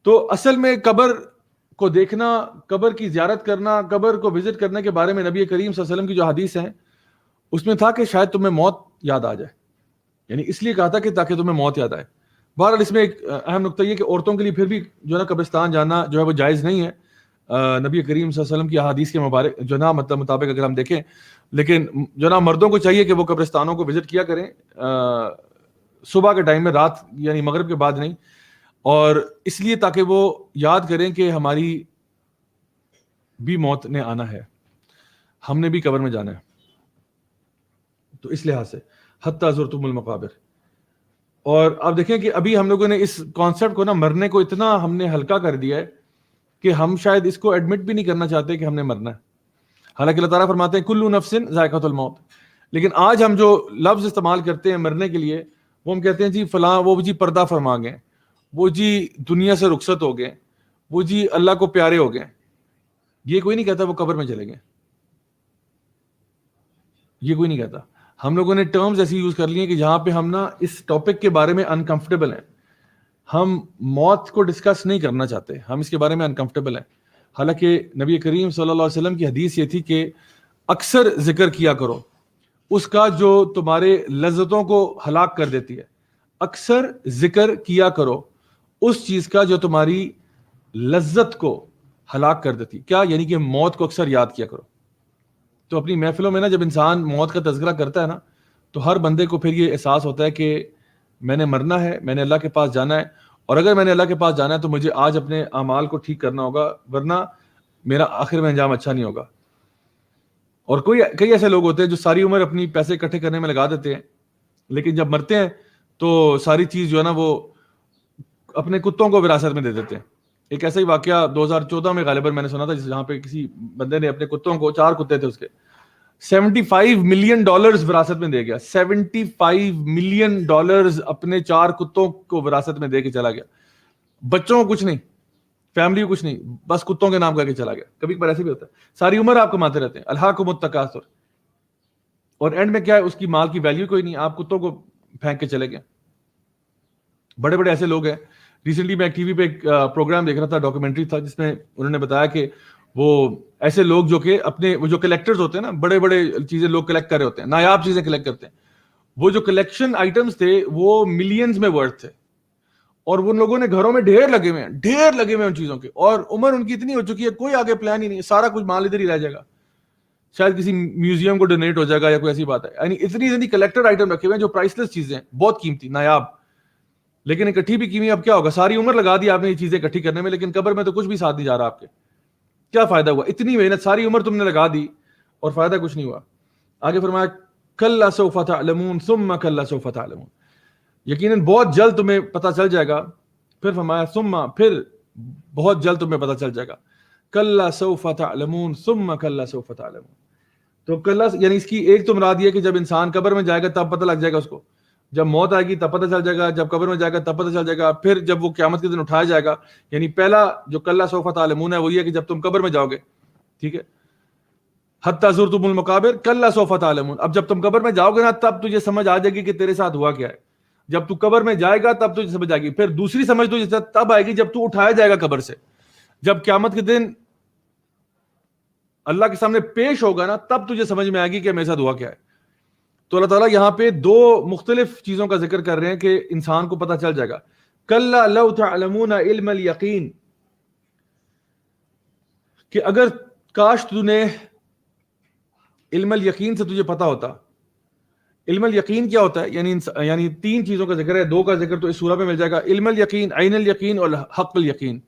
تو اصل میں قبر کو دیکھنا, قبر کی زیارت کرنا, قبر کو وزٹ کرنے کے بارے میں نبی کریم صلی اللہ علیہ وسلم کی جو حدیث ہیں اس میں تھا کہ شاید تمہیں موت یاد آ جائے. یعنی اس لیے کہا تھا کہ تاکہ تمہیں موت یاد آئے. بہرحال اس میں ایک اہم نقطہ یہ کہ عورتوں کے لیے پھر بھی جو ہے نا قبرستان جانا جو ہے وہ جائز نہیں ہے نبی کریم صلی اللہ علیہ وسلم کی احادیث کے مبارک جو نا مطابق اگر ہم دیکھیں. لیکن جو نا مردوں کو چاہیے کہ وہ قبرستانوں کو وزٹ کیا کریں صبح کے ٹائم میں, رات یعنی مغرب کے بعد نہیں, اور اس لیے تاکہ وہ یاد کریں کہ ہماری بھی موت نے آنا ہے, ہم نے بھی قبر میں جانا ہے. تو اس لحاظ سے حتیٰ زرتم المقابر. اور آپ دیکھیں کہ ابھی ہم لوگوں نے اس کانسیپٹ کو نا مرنے کو اتنا ہم نے ہلکا کر دیا ہے کہ ہم شاید اس کو ایڈمٹ بھی نہیں کرنا چاہتے کہ ہم نے مرنا ہے. حالانکہ اللہ تعالیٰ فرماتے ہیں کلو نفس ذائقۃ الموت. لیکن آج ہم جو لفظ استعمال کرتے ہیں مرنے کے لیے وہ ہم کہتے ہیں جی فلاں وہ جی پردہ فرما گئے, وہ جی دنیا سے رخصت ہو گئے, وہ جی اللہ کو پیارے ہو گئے. یہ کوئی نہیں کہتا وہ قبر میں چلے گئے, یہ کوئی نہیں کہتا. ہم لوگوں نے ٹرمز ایسی یوز کر لی ہیں کہ جہاں پہ ہم نا اس ٹاپک کے بارے میں انکمفرٹیبل ہیں, ہم موت کو ڈسکس نہیں کرنا چاہتے, ہم اس کے بارے میں انکمفرٹیبل ہیں. حالانکہ نبی کریم صلی اللہ علیہ وسلم کی حدیث یہ تھی کہ اکثر ذکر کیا کرو اس کا جو تمہارے لذتوں کو ہلاک کر دیتی ہے, اکثر ذکر کیا کرو اس چیز کا جو تمہاری لذت کو ہلاک کر دیتی. کیا یعنی کہ موت کو اکثر یاد کیا کرو. تو اپنی محفلوں میں نا جب انسان موت کا تذکرہ کرتا ہے نا تو ہر بندے کو پھر یہ احساس ہوتا ہے کہ میں نے مرنا ہے, میں نے اللہ کے پاس جانا ہے, اور اگر میں نے اللہ کے پاس جانا ہے تو مجھے آج اپنے اعمال کو ٹھیک کرنا ہوگا, ورنہ میرا آخر میں انجام اچھا نہیں ہوگا. اور کئی ایسے لوگ ہوتے ہیں جو ساری عمر اپنی پیسے اکٹھے کرنے میں لگا دیتے ہیں, لیکن جب مرتے ہیں تو ساری چیز جو ہے نا وہ اپنے کتوں کو وراثت میں دے دیتے ہیں. ایک ایسا ہی واقعہ 2014 میں غالباً میں نے سنا تھا جہاں پہ کسی بندے نے اپنے کتوں کو, 4 کتے تھے اس کے, $75 ملین وراثت میں دے گیا. $75 ملین اپنے 4 کتوں کو وراثت میں دے کے چلا گیا. بچوں کو کچھ نہیں, فیملی کو کچھ نہیں, بس کتوں کے نام کر کے چلا گیا. کبھی کبھار ایسے بھی ہوتا ہے, ساری عمر آپ کماتے رہتے ہیں, الہاکم التکاثر, اور اینڈ میں کیا ہے اس کی مال کی ویلیو کوئی نہیں, آپ کتوں کو پھینک کے چلے گئے. بڑے بڑے ایسے لوگ ہیں. ریسنٹلی میں ایک ٹی وی پہ ایک پروگرام دیکھ رہا تھا, ڈاکومنٹری تھا, جس میں انہوں نے بتایا کہ وہ ایسے لوگ جو کہ اپنے وہ جو کلیکٹرز ہوتے ہیں نا, بڑے بڑے چیزیں لوگ کلیکٹ کر رہے ہوتے ہیں, نایاب چیزیں کلیکٹ کرتے ہیں, وہ جو کلیکشن آئٹمس تھے وہ ملینز میں ورتھ تھے, اور وہ لوگوں نے گھروں میں ڈھیر لگے ہوئے ہیں ان چیزوں کے, اور عمر ان کی اتنی ہو چکی ہے کوئی آگے پلان ہی نہیں, سارا کچھ مال ادھر ہی رہ جائے گا, شاید کسی میوزیم کو ڈونیٹ ہو جائے گا یا کوئی ایسی بات ہے. یعنی اتنی کلیکٹر آئٹم رکھے ہوئے ہیں جو پرائس لیس چیزیں ہیں, بہت قیمتی, نایاب, لیکن اکٹھی بھی قیمتی. اب کیا ہوگا, ساری عمر لگا دی آپ نے یہ چیزیں اکٹھی کرنے میں, لیکن قبر میں تو کچھ بھی ساتھ نہیں جا رہا آپ کے. کیا فائدہ ہوا, اتنی محنت ساری عمر تم نے لگا دی اور فائدہ کچھ نہیں ہوا. آگے فرمایا کلا سوف تعلمون ثم کلا سوف تعلمون, یقیناً بہت جلد تمہیں پتہ چل جائے گا. پھر فرمایا ثم, پھر بہت جلد تمہیں پتہ چل جائے گا. کلا سوف تعلمون ثم کلا سوف تعلمون. تو کلا یعنی اس کی ایک تو مراد یہ کہ جب انسان قبر میں جائے گا تب پتہ لگ جائے گا اس کو, جب موت آئے گی تب پتہ چل جائے گا, جب قبر میں جائے گا تب پتہ چل جائے گا, پھر جب وہ قیامت کے دن اٹھایا جائے گا. یعنی پہلا جو کلا سوف تعلمون ہے وہ یہ کہ جب تم قبر میں جاؤ گے, ٹھیک ہے, حتی زرتم المقابر کلا سوف تعلمون. اب جب تم قبر میں جاؤ گے نا تب تجھے سمجھ آ جائے گی کہ تیرے ساتھ ہوا کیا ہے. جب تو قبر میں جائے گا تب تجھے سمجھ آئے گی. پھر دوسری سمجھ تجھے تب آئے گی جب تو اٹھایا جائے گا قبر سے, جب قیامت کے دن اللہ کے سامنے پیش ہوگا نا تب تجھے سمجھ میں آئے گی کہ میرے ساتھ ہوا کیا ہے. تو اللہ تعالیٰ یہاں پہ دو مختلف چیزوں کا ذکر کر رہے ہیں کہ انسان کو پتہ چل جائے گا. کلا لو تعلمون علم الیقین, کہ اگر کاش تو نے علم الیقین سے تجھے پتہ ہوتا. علم الیقین کیا ہوتا ہے؟ یعنی تین چیزوں کا ذکر ہے, دو کا ذکر تو اس سورہ میں مل جائے گا. علم الیقین, عین الیقین اور حق الیقین.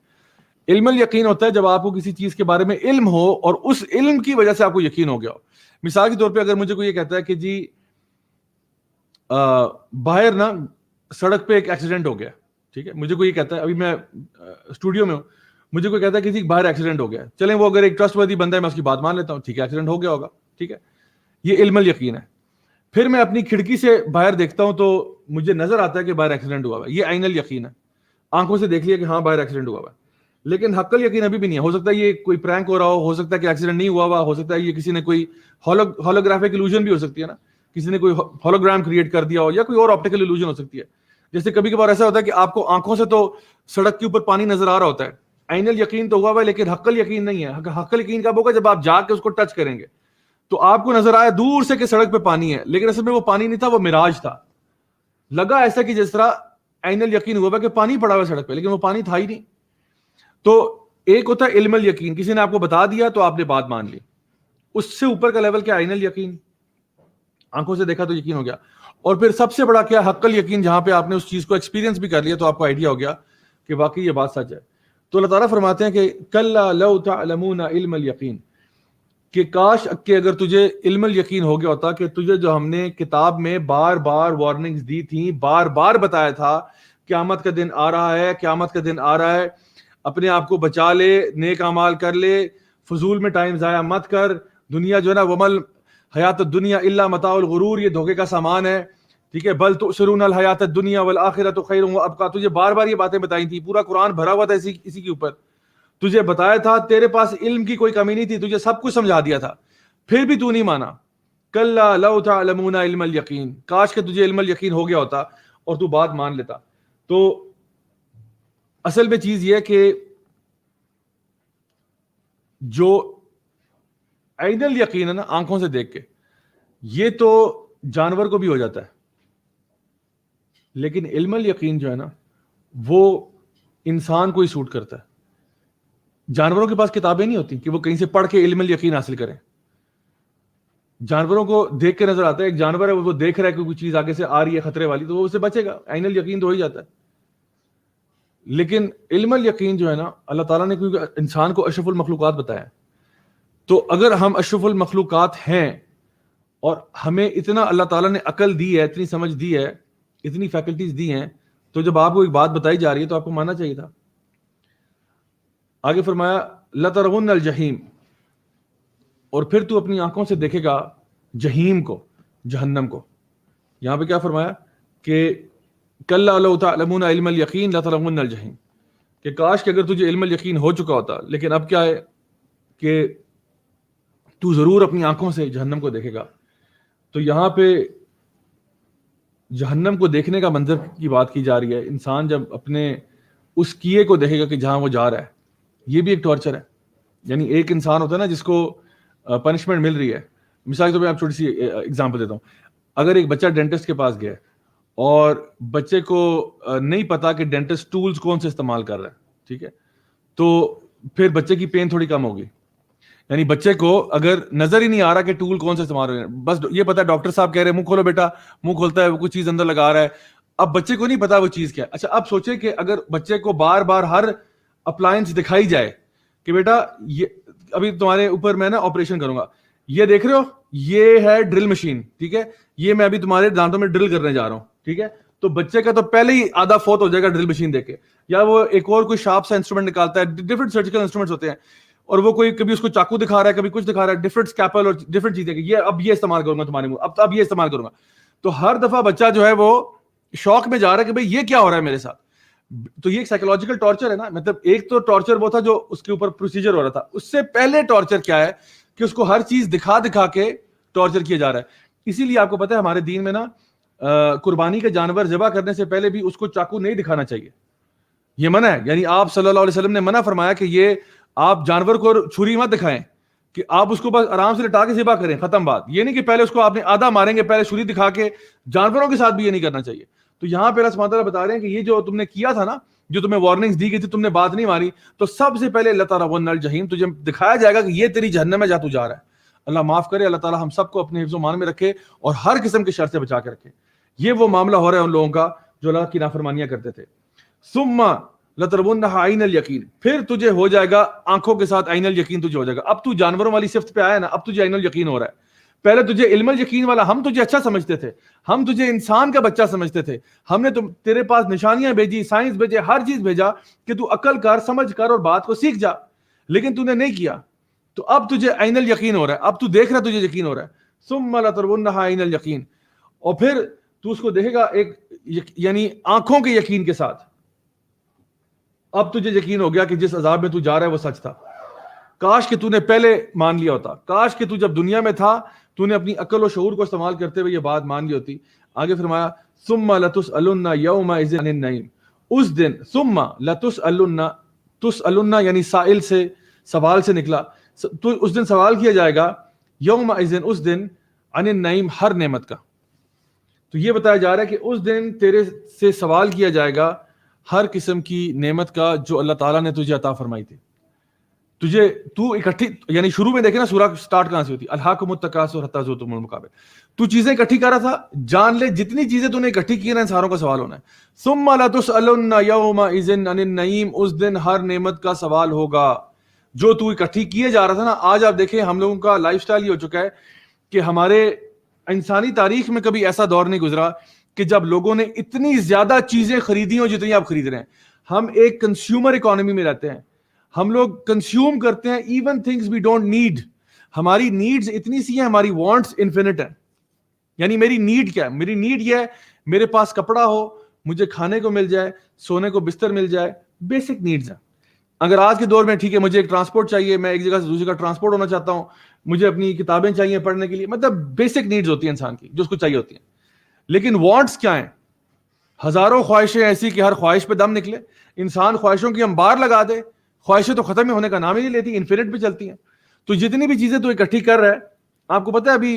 علم الیقین ہوتا ہے جب آپ کو کسی چیز کے بارے میں علم ہو اور اس علم کی وجہ سے آپ کو یقین ہو گیا ہو. مثال کے طور پہ اگر مجھے کوئی یہ کہتا ہے کہ جی باہر نا سڑک پہ ایک ایکسیڈنٹ ہو گیا, ٹھیک ہے, مجھے کوئی یہ کہتا ہے, ابھی میں اسٹوڈیو میں ہوں, مجھے کوئی کہتا ہے کہ جی باہر ایکسیڈنٹ ہو گیا, چلیں وہ اگر ایک ٹرسٹ ورتھی بندہ ہے میں اس کی بات مان لیتا ہوں, ٹھیک ہے ایکسیڈنٹ ہو گیا ہوگا, ٹھیک ہے, یہ علم الیقین ہے. پھر میں اپنی کھڑکی سے باہر دیکھتا ہوں تو مجھے نظر آتا ہے کہ باہر ایکسیڈنٹ ہوا ہوا ہے, یہ عین الیقین ہے, آنکھوں سے دیکھ لیا کہ ہاں باہر ایکسیڈنٹ ہوا ہوا ہے. لیکن حق الیقین ابھی بھی نہیں ہے. ہو سکتا ہے یہ کوئی پرینک ہو رہا ہو سکتا ہے کہ ایکسیڈنٹ نہیں ہوا ہوا, ہو سکتا ہے یہ کسی نے کوئی ہولوگرافک الوژن بھی ہو سکتی ہے نا, کسی نے کوئی ہولوگرام کریٹ کر دیا ہو, یا کوئی اور آپٹیکل الوژن ہو سکتی ہے. جیسے کبھی کبھار ایسا ہوتا ہے کہ آپ کو آنکھوں سے تو سڑک کے اوپر پانی نظر آ رہا ہوتا ہے, عین الیقین تو ہوا ہوا ہے لیکن حق الیقین نہیں ہے. حق الیقین کب ہوگا؟ جب آپ جا کے اس کو ٹچ کریں گے تو آپ کو نظر آیا دور سے کہ سڑک پہ پانی ہے, لیکن اصل میں وہ پانی نہیں تھا, وہ مراج تھا. لگا ایسا کہ جس طرح عین الیقین ہوا ہے کہ پانی پڑا ہوا ہے سڑک پہ, لیکن وہ پانی تھا ہی نہیں. تو ایک ہوتا ہے علم الیقین, کسی نے آپ کو بتا دیا تو آپ نے بات مان لی. اس سے اوپر کا لیول کیا؟ عین الیقین, آنکھوں سے دیکھا تو یقین ہو گیا. اور پھر سب سے بڑا کیا؟ حق الیقین, جہاں پہ آپ نے اس چیز کو ایکسپیرینس بھی کر لیا تو آپ کو آئیڈیا ہو گیا کہ واقعی یہ بات سچ ہے. تو اللہ تعالیٰ فرماتے ہیں کہ کلا لو تعلمون علم الیقین, کہ کاش کہ اگر تجھے علم الیقین ہو گیا ہوتا کہ تجھے جو ہم نے کتاب میں بار بار وارننگز دی تھیں, بار بار بتایا تھا قیامت کا دن آ رہا ہے, قیامت کا دن آ رہا ہے, اپنے آپ کو بچا لے, نیک اعمال کر لے, فضول میں ٹائم ضائع مت کر, دنیا جو ہے نا ومل حیات الدنیا الا متاع الغرور, یہ دھوکے کا سامان ہے, ٹھیک ہے, بل تؤثرون الحیات الدنیا والآخرۃ خیر وابقیٰ. تجھے بار بار یہ باتیں بتائی تھی, پورا قرآن بھرا ہوا تھا اسی کے اوپر, تجھے بتایا تھا, تیرے پاس علم کی کوئی کمی نہیں تھی, تجھے سب کچھ سمجھا دیا تھا, پھر بھی تو نہیں مانا. کلا لو تعلمون علم الیقین, کاش کہ تجھے علم الیقین ہو گیا ہوتا اور تو بات مان لیتا. تو اصل میں چیز یہ ہے کہ جو عین الیقین ہے نا, آنکھوں سے دیکھ کے, یہ تو جانور کو بھی ہو جاتا ہے, لیکن علم الیقین جو ہے نا وہ انسان کو ہی سوٹ کرتا ہے. جانوروں کے پاس کتابیں نہیں ہوتی کہ وہ کہیں سے پڑھ کے علم الیقین حاصل کریں. جانوروں کو دیکھ کے نظر آتا ہے, ایک جانور ہے وہ دیکھ رہا ہے کہ کوئی چیز آگے سے آ رہی ہے خطرے والی, تو وہ اسے بچے گا, عین الیقین تو ہو ہی جاتا ہے. لیکن علم الیقین جو ہے نا, اللہ تعالیٰ نے کیونکہ انسان کو اشرف المخلوقات بتایا, تو اگر ہم اشرف المخلوقات ہیں اور ہمیں اتنا اللہ تعالیٰ نے عقل دی ہے, اتنی سمجھ دی ہے, اتنی فیکلٹیز دی ہیں, تو جب آپ کو ایک بات بتائی جا رہی ہے تو آپ کو ماننا چاہیے تھا. آگے فرمایا لترون الجحیم, اور پھر تو اپنی آنکھوں سے دیکھے گا جہیم کو, جہنم کو. یہاں پہ کیا فرمایا کہ کلا لو تعلمون علم الیقین لترون الجحیم, کہ کاش کہ اگر تجھے علم الیقین ہو چکا ہوتا, لیکن اب کیا ہے کہ تو ضرور اپنی آنکھوں سے جہنم کو دیکھے گا. تو یہاں پہ جہنم کو دیکھنے کا منظر کی بات کی جا رہی ہے. انسان جب اپنے اس کیے کو دیکھے گا کہ جہاں وہ جا رہا ہے, یہ بھی ایک ٹارچر ہے. یعنی ایک انسان ہوتا ہے نا جس کو پنشمنٹ مل رہی ہے. مثال کے طور پہ آپ چھوٹی سی ایگزامپل دیتا ہوں. اگر ایک بچہ ڈینٹسٹ کے پاس گیا اور بچے کو نہیں پتا کہ ڈینٹسٹ ٹولز کون سے استعمال کر رہا ہے, ٹھیک ہے, تو پھر بچے کی پین تھوڑی کم ہوگی. یعنی بچے کو اگر نظر ہی نہیں آ رہا کہ ٹول کون سے استعمال ہو رہے ہیں, بس یہ پتا ہے ڈاکٹر صاحب کہہ رہے ہیں منہ کھولو بیٹا, منہ کھولتا ہے وہ کوئی چیز اندر لگا رہا ہے. اب بچے کو نہیں پتا وہ چیز کیا ہے. اچھا اب سوچے کہ اگر بچے کو بار بار ہر اپلائنس دکھائی جائے کہ بیٹا یہ ابھی تمہارے اوپر میں نا آپریشن کروں گا, یہ دیکھ رہے ہو یہ ہے ڈرل مشین, ٹھیک ہے, یہ میں ابھی تمہارے دانتوں میں ڈرل کرنے جا رہا ہوں, ٹھیک ہے, تو بچے کا تو پہلے ہی آدھا فوت ہو جائے گا ڈرل مشین دیکھ کے. یا وہ ایک اور کوئی شارپ سا انسٹرومنٹ نکالتا ہے, ڈفرنٹ سرجیکل انسٹرومنٹس ہوتے ہیں, اور وہ کوئی کبھی اس کو چاقو دکھا رہا ہے, کبھی کچھ دکھا رہا ہے, ڈفرنٹ اسکیپل اور ڈفرنٹ چیزیں کہ یہ اب یہ استعمال کروں گا تمہارے منہ, اب یہ استعمال کروں گا. تو ہر دفعہ بچہ جو ہے وہ شوق میں جا رہا ہے کہ بھئی یہ کیا ہو رہا ہے میرے ساتھ. تو یہ ایک سائیکولوجیکل ٹارچر ہے نا. مطلب ایک تو ٹارچر وہ تھا جو اس کے اوپر پروسیجر ہو رہا تھا, اس سے پہلے ٹارچر کیا ہے کہ اس کو ہر چیز دکھا دکھا کے ٹارچر کیا جا رہا ہے. اسی لیے آپ کو پتہ ہے ہمارے دین میں نا قربانی کے جانور ذبح کرنے سے پہلے بھی اس کو چاقو نہیں دکھانا چاہیے, یہ منع ہے. یعنی آپ صلی اللہ علیہ وسلم نے منع فرمایا کہ یہ آپ جانور کو چھری مت دکھائیں, کہ آپ اس کو بس آرام سے لٹا کے ذبح کریں, ختم بات. یہ نہیں کہ پہلے اس کو آپ نے آدھا ماریں گے, پہلے چھری دکھا کے. جانوروں کے ساتھ بھی یہ نہیں کرنا چاہیے. تو یہاں پہ اللہ سبحانہ تعالیٰ بتا رہے ہیں کہ یہ جو تم نے کیا تھا نا, جو تمہیں وارننگز دی گئی تھی, تم نے بات نہیں مانی, تو سب سے پہلے لترون الجحیم, تجھے دکھایا جائے گا کہ یہ تیری جہنم میں جا تو جا رہا ہے. اللہ معاف کرے, اللہ تعالیٰ ہم سب کو اپنے حفظ و مان میں رکھے اور ہر قسم کے شر سے بچا کے رکھے. یہ وہ معاملہ ہو رہا ہے ان لوگوں کا جو اللہ کی نافرمانیاں کرتے تھے. ثم لترونها عین الیقین, پھر تجھے ہو جائے گا آنکھوں کے ساتھ عین الیقین تجھے ہو جائے گا. اب تو جانوروں والی صفت پہ آیا نا, اب تجھے عین الیقین ہو رہا ہے. پہلے تجھے علم الیقین والا, ہم تجھے اچھا سمجھتے تھے, ہم تجھے انسان کا بچہ سمجھتے تھے, ہم نے تیرے پاس نشانیاں بھیجی, سائنس بھیجے, ہر چیز بھیجا کہ تو عقل کر, سمجھ کر اور بات کو سیکھ جا, لیکن تو نے نہیں کیا. تو اب تجھے عین الیقین ہو رہا ہے, اب تو دیکھ رہا ہے, تجھے یقین ہو رہا ہے. ثم لترونها عین الیقین, اور پھر تو اس کو دیکھے گا ایک یعنی آنکھوں کے یقین کے ساتھ. اب تجھے یقین ہو گیا کہ جس عذاب میں تو جا رہا ہے وہ سچ تھا. کاش کہ تو نے پہلے مان لیا ہوتا, کاش کہ تو جب دنیا میں تھا تو نے اپنی عقل و شعور کو استعمال کرتے ہوئے یہ بات مان لی ہوتی. آگے فرمایا ثم لتسألن یومئذ عن النعیم, اس دن ثم لتسألن, تسألن یعنی سائل سے, سوال سے نکلا, تو اس دن سوال کیا جائے گا, یومئذ اس دن, عن النعیم ہر نعمت کا. تو یہ بتایا جا رہا ہے کہ اس دن تیرے سے سوال کیا جائے گا ہر قسم کی نعمت کا جو اللہ تعالیٰ نے تجھے عطا فرمائی تھی. تجھے تو اکٹھی, یعنی شروع میں دیکھیں نا سورہ سٹارٹ کہاں سے ہوتی, الہاکم التکاثر حتی زرتم المقابر. تو چیزیں اکٹھی کر رہا تھا, جان لے جتنی چیزیں تو نے اکٹھی کی نا, ان ساروں کا سوال ہونا ہے. ثم لتسألن یومئذ عن النعیم, اس دن ہر نعمت کا سوال ہوگا جو تو اکٹھی کیے جا رہا تھا نا. آج آپ دیکھیں ہم لوگوں کا لائف سٹائل یہ ہو چکا ہے کہ ہمارے انسانی تاریخ میں کبھی ایسا دور نہیں گزرا کہ جب لوگوں نے اتنی زیادہ چیزیں خریدی ہوں جتنی آپ خرید رہے ہیں. ہم ایک کنزیومر اکانومی میں رہتے ہیں, ہم لوگ کنزیوم کرتے ہیں even things we don't need. ہماری نیڈز اتنی سی ہیں, ہماری وانٹس انفینٹ ہیں. یعنی میری نیڈ کیا ہے, میری نیڈ یہ ہے میرے پاس کپڑا ہو, مجھے کھانے کو مل جائے, سونے کو بستر مل جائے, بیسک نیڈز ہیں. اگر آج کے دور میں ٹھیک ہے مجھے ایک ٹرانسپورٹ چاہیے, میں ایک جگہ سے دوسری جگہ ٹرانسپورٹ ہونا چاہتا ہوں, مجھے اپنی کتابیں چاہیے پڑھنے کے لیے, مطلب بیسک نیڈز ہوتی ہیں انسان کی جو اس کو چاہیے ہوتی ہیں. لیکن وانٹس کیا ہیں, ہزاروں خواہشیں ایسی کہ ہر خواہش پہ دم نکلے. انسان خواہشوں کی انبار لگا دے, خواہشیں تو ختم ہونے کا نام ہی نہیں لیتی, انفینٹ پہ چلتی ہیں. تو جتنی بھی چیزیں تو اکٹھی کر رہا ہے. آپ کو پتہ ہے ابھی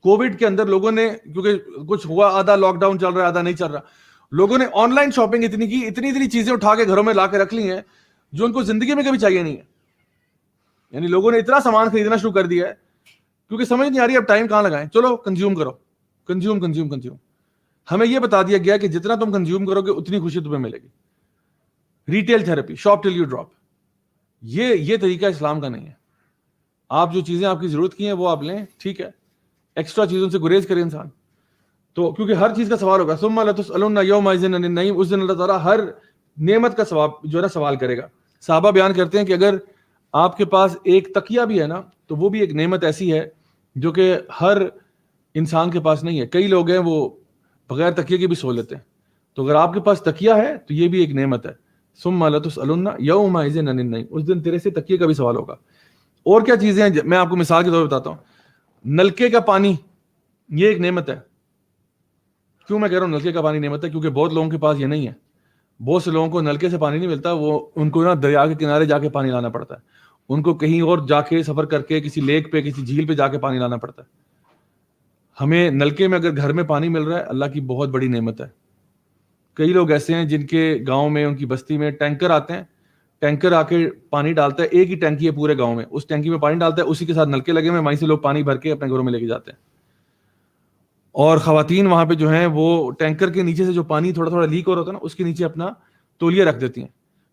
کووڈ کے اندر لوگوں نے, کیونکہ کچھ ہوا, آدھا لاک ڈاؤن چل رہا ہے آدھا نہیں چل رہا, لوگوں نے آن لائن شاپنگ اتنی کی, اتنی چیزیں اٹھا کے گھروں میں لا کے رکھ لی ہیں جو ان کو زندگی میں کبھی چاہیے نہیں ہے. یعنی لوگوں نے اتنا سامان خریدنا شروع کر دیا ہے کیونکہ سمجھ نہیں آ رہی اب ٹائم کہاں لگائیں, چلو کنزیوم کرو, کنزیوم کنزیوم کنزیوم. ہمیں یہ بتا دیا گیا کہ جتنا تم کنزیوم کرو گے اتنی خوشی تمہیں ملے گی. Retail therapy, shop till you drop, یہ طریقہ اسلام کا نہیں ہے. آپ جو چیزیں آپ کی ضرورت کی ہیں وہ آپ لیں, ٹھیک ہے, ایکسٹرا چیزوں سے گریز کرے انسان. تو کیونکہ ہر چیز کا سوال ہوگا, ثم لتسألن یومئذ عن النعیم, اس دن اللہ تعالیٰ ہر نعمت کا جو ہے نا سوال کرے گا. صحابہ بیان کرتے ہیں کہ اگر آپ کے پاس ایک تکیہ بھی ہے نا تو وہ بھی ایک نعمت ایسی ہے جو کہ ہر انسان کے پاس نہیں ہے. کئی لوگ ہیں وہ بغیر تکیے کے بھی سو لیتے ہیں, تو اگر آپ کے پاس تکیہ ہے تو یہ بھی ایک نعمت ہے. ثم لتسألن یومئذ عن النعیم, اس دن تیرے سے تکیے کا بھی سوال ہوگا. اور کیا چیزیں ہیں, میں آپ کو مثال کے طور پر بتاتا ہوں. نلکے کا پانی یہ ایک نعمت ہے. کیوں میں کہہ رہا ہوں نلکے کا پانی نعمت ہے؟ کیونکہ بہت لوگوں کے پاس یہ نہیں ہے. بہت سے لوگوں کو نلکے سے پانی نہیں ملتا, وہ ان کو نا دریا کے کنارے جا کے پانی لانا پڑتا ہے, ان کو کہیں اور جا کے سفر کر کے کسی لیک پہ کسی جھیل پہ جا کے پانی لانا پڑتا ہے. ہمیں نلکے میں اگر گھر میں پانی مل رہا ہے اللہ کی بہت بڑی نعمت ہے. کئی لوگ ایسے ہیں جن کے گاؤں میں, ان کی بستی میں ٹینکر آتے ہیں, ٹینکر آ کے پانی ڈالتا ہے, ایک ہی ٹینکی ہے پورے گاؤں میں, اس ٹینکی میں پانی ڈالتا ہے, اسی کے ساتھ نلکے لگے ہوئے, وہیں سے لوگ پانی بھر کے اپنے گھروں میں لے کے جاتے ہیں. اور خواتین وہاں پہ جو ہیں وہ ٹینکر کے نیچے سے جو پانی تھوڑا تھوڑا لیک ہو رہا ہوتا ہے نا, اس کے نیچے اپنا تولیے رکھ دیتی ہیں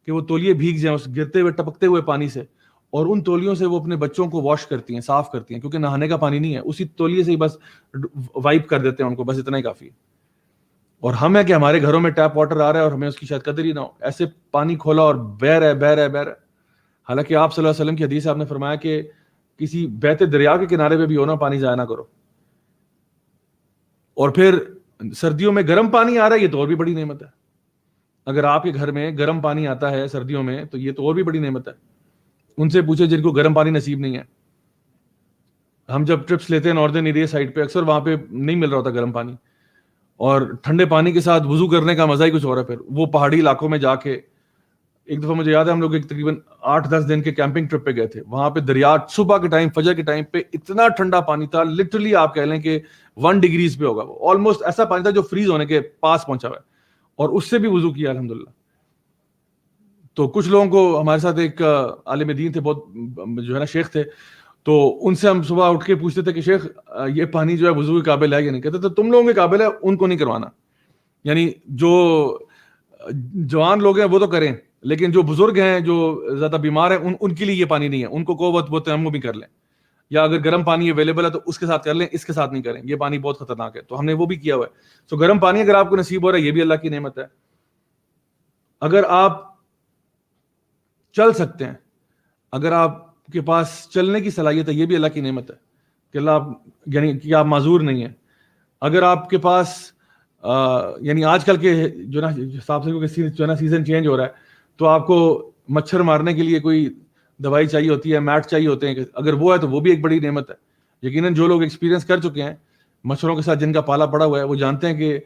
کہ وہ تولیے بھیگ جائیں اس گرتے ہوئے ٹپکتے ہوئے پانی سے, اور ان تولیوں سے وہ اپنے بچوں کو واش کرتی ہیں, صاف کرتی ہیں, کیونکہ نہانے کا پانی نہیں ہے, اسی تولیے سے ہی بس وائپ کر دیتے ہیں ان کو, بس اتنا ہی کافی ہے. اور ہم ہے کہ ہمارے گھروں میں ٹیپ واٹر آ رہا ہے اور ہمیں اس کی شاید قدر ہی نہ ہو, ایسے پانی کھولا اور بہہ رہا ہے بہہ رہا ہے بہہ رہا ہے. حالانکہ آپ صلی اللہ علیہ وسلم کی حدیث آپ نے فرمایا کہ کسی بہتے دریا کے کنارے پہ بھی ہونا پانی ضائع نہ کرو. اور پھر سردیوں میں گرم پانی آ رہا ہے, یہ تو اور بھی بڑی نعمت ہے. اگر آپ کے گھر میں گرم پانی آتا ہے سردیوں میں تو یہ تو اور بھی بڑی نعمت ہے. ان سے پوچھے جن کو گرم پانی نصیب نہیں ہے. ہم جب ٹرپس لیتے ہیں ناردرن ایریا سائڈ پہ, اکثر وہاں پہ نہیں مل رہا ہوتا گرم پانی, اور ٹھنڈے پانی کے ساتھ وضو کرنے کا مزہ ہی کچھ اور ہے. پھر وہ پہاڑی علاقوں میں جا کے, ایک دفعہ مجھے یاد ہے ہم لوگ تقریباً 8-10 دن کے کیمپنگ ٹرپ پہ گئے تھے. وہاں پہ دریا صبح کے ٹائم, فجر کے ٹائم پہ اتنا ٹھنڈا پانی تھا, لٹرلی آپ کہہ لیں کہ 1 ڈگریز پہ ہوگا وہ, آلموسٹ ایسا پانی تھا جو فریز ہونے کے پاس پہنچا ہوا ہے, اور اس سے بھی وضو کیا الحمدللہ. تو کچھ لوگوں کو, ہمارے ساتھ ایک عالم دین تھے, بہت جو ہے نا شیخ تھے, تو ان سے ہم صبح اٹھ کے پوچھتے تھے کہ شیخ یہ پانی جو ہے وضو کے قابل ہے یا نہیں. کہتے تھے تم لوگوں کے قابل ہے, ان کو نہیں کروانا. یعنی جو جوان لوگ ہیں وہ تو کریں, لیکن جو بزرگ ہیں, جو زیادہ بیمار ہیں, ان کے لیے یہ پانی نہیں ہے. ان کو وہ تیمم بھی کر لیں, یا اگر گرم پانی اویلیبل ہے تو اس کے ساتھ کر لیں, اس کے ساتھ نہیں کریں, یہ پانی بہت خطرناک ہے. تو ہم نے وہ بھی کیا ہوا ہے. تو گرم پانی اگر آپ کو نصیب ہو رہا ہے, یہ بھی اللہ کی نعمت ہے. اگر آپ چل سکتے ہیں, اگر آپ کے پاس چلنے کی صلاحیت ہے, یہ بھی اللہ کی نعمت ہے کہ اللہ آپ, یعنی کہ آپ معذور نہیں ہیں. اگر آپ کے پاس یعنی آج کل کے جو نا حساب سے جو ہے نا سیزن چینج ہو رہا ہے, تو آپ کو مچھر مارنے کے لیے کوئی دوائی چاہیے ہوتی ہے, میٹ چاہیے ہوتے ہیں, اگر وہ ہے تو وہ بھی ایک بڑی نعمت ہے. یقیناً جو لوگ ایکسپیرینس کر چکے ہیں مچھروں کے ساتھ, جن کا پالا پڑا ہوا ہے, وہ جانتے ہیں کہ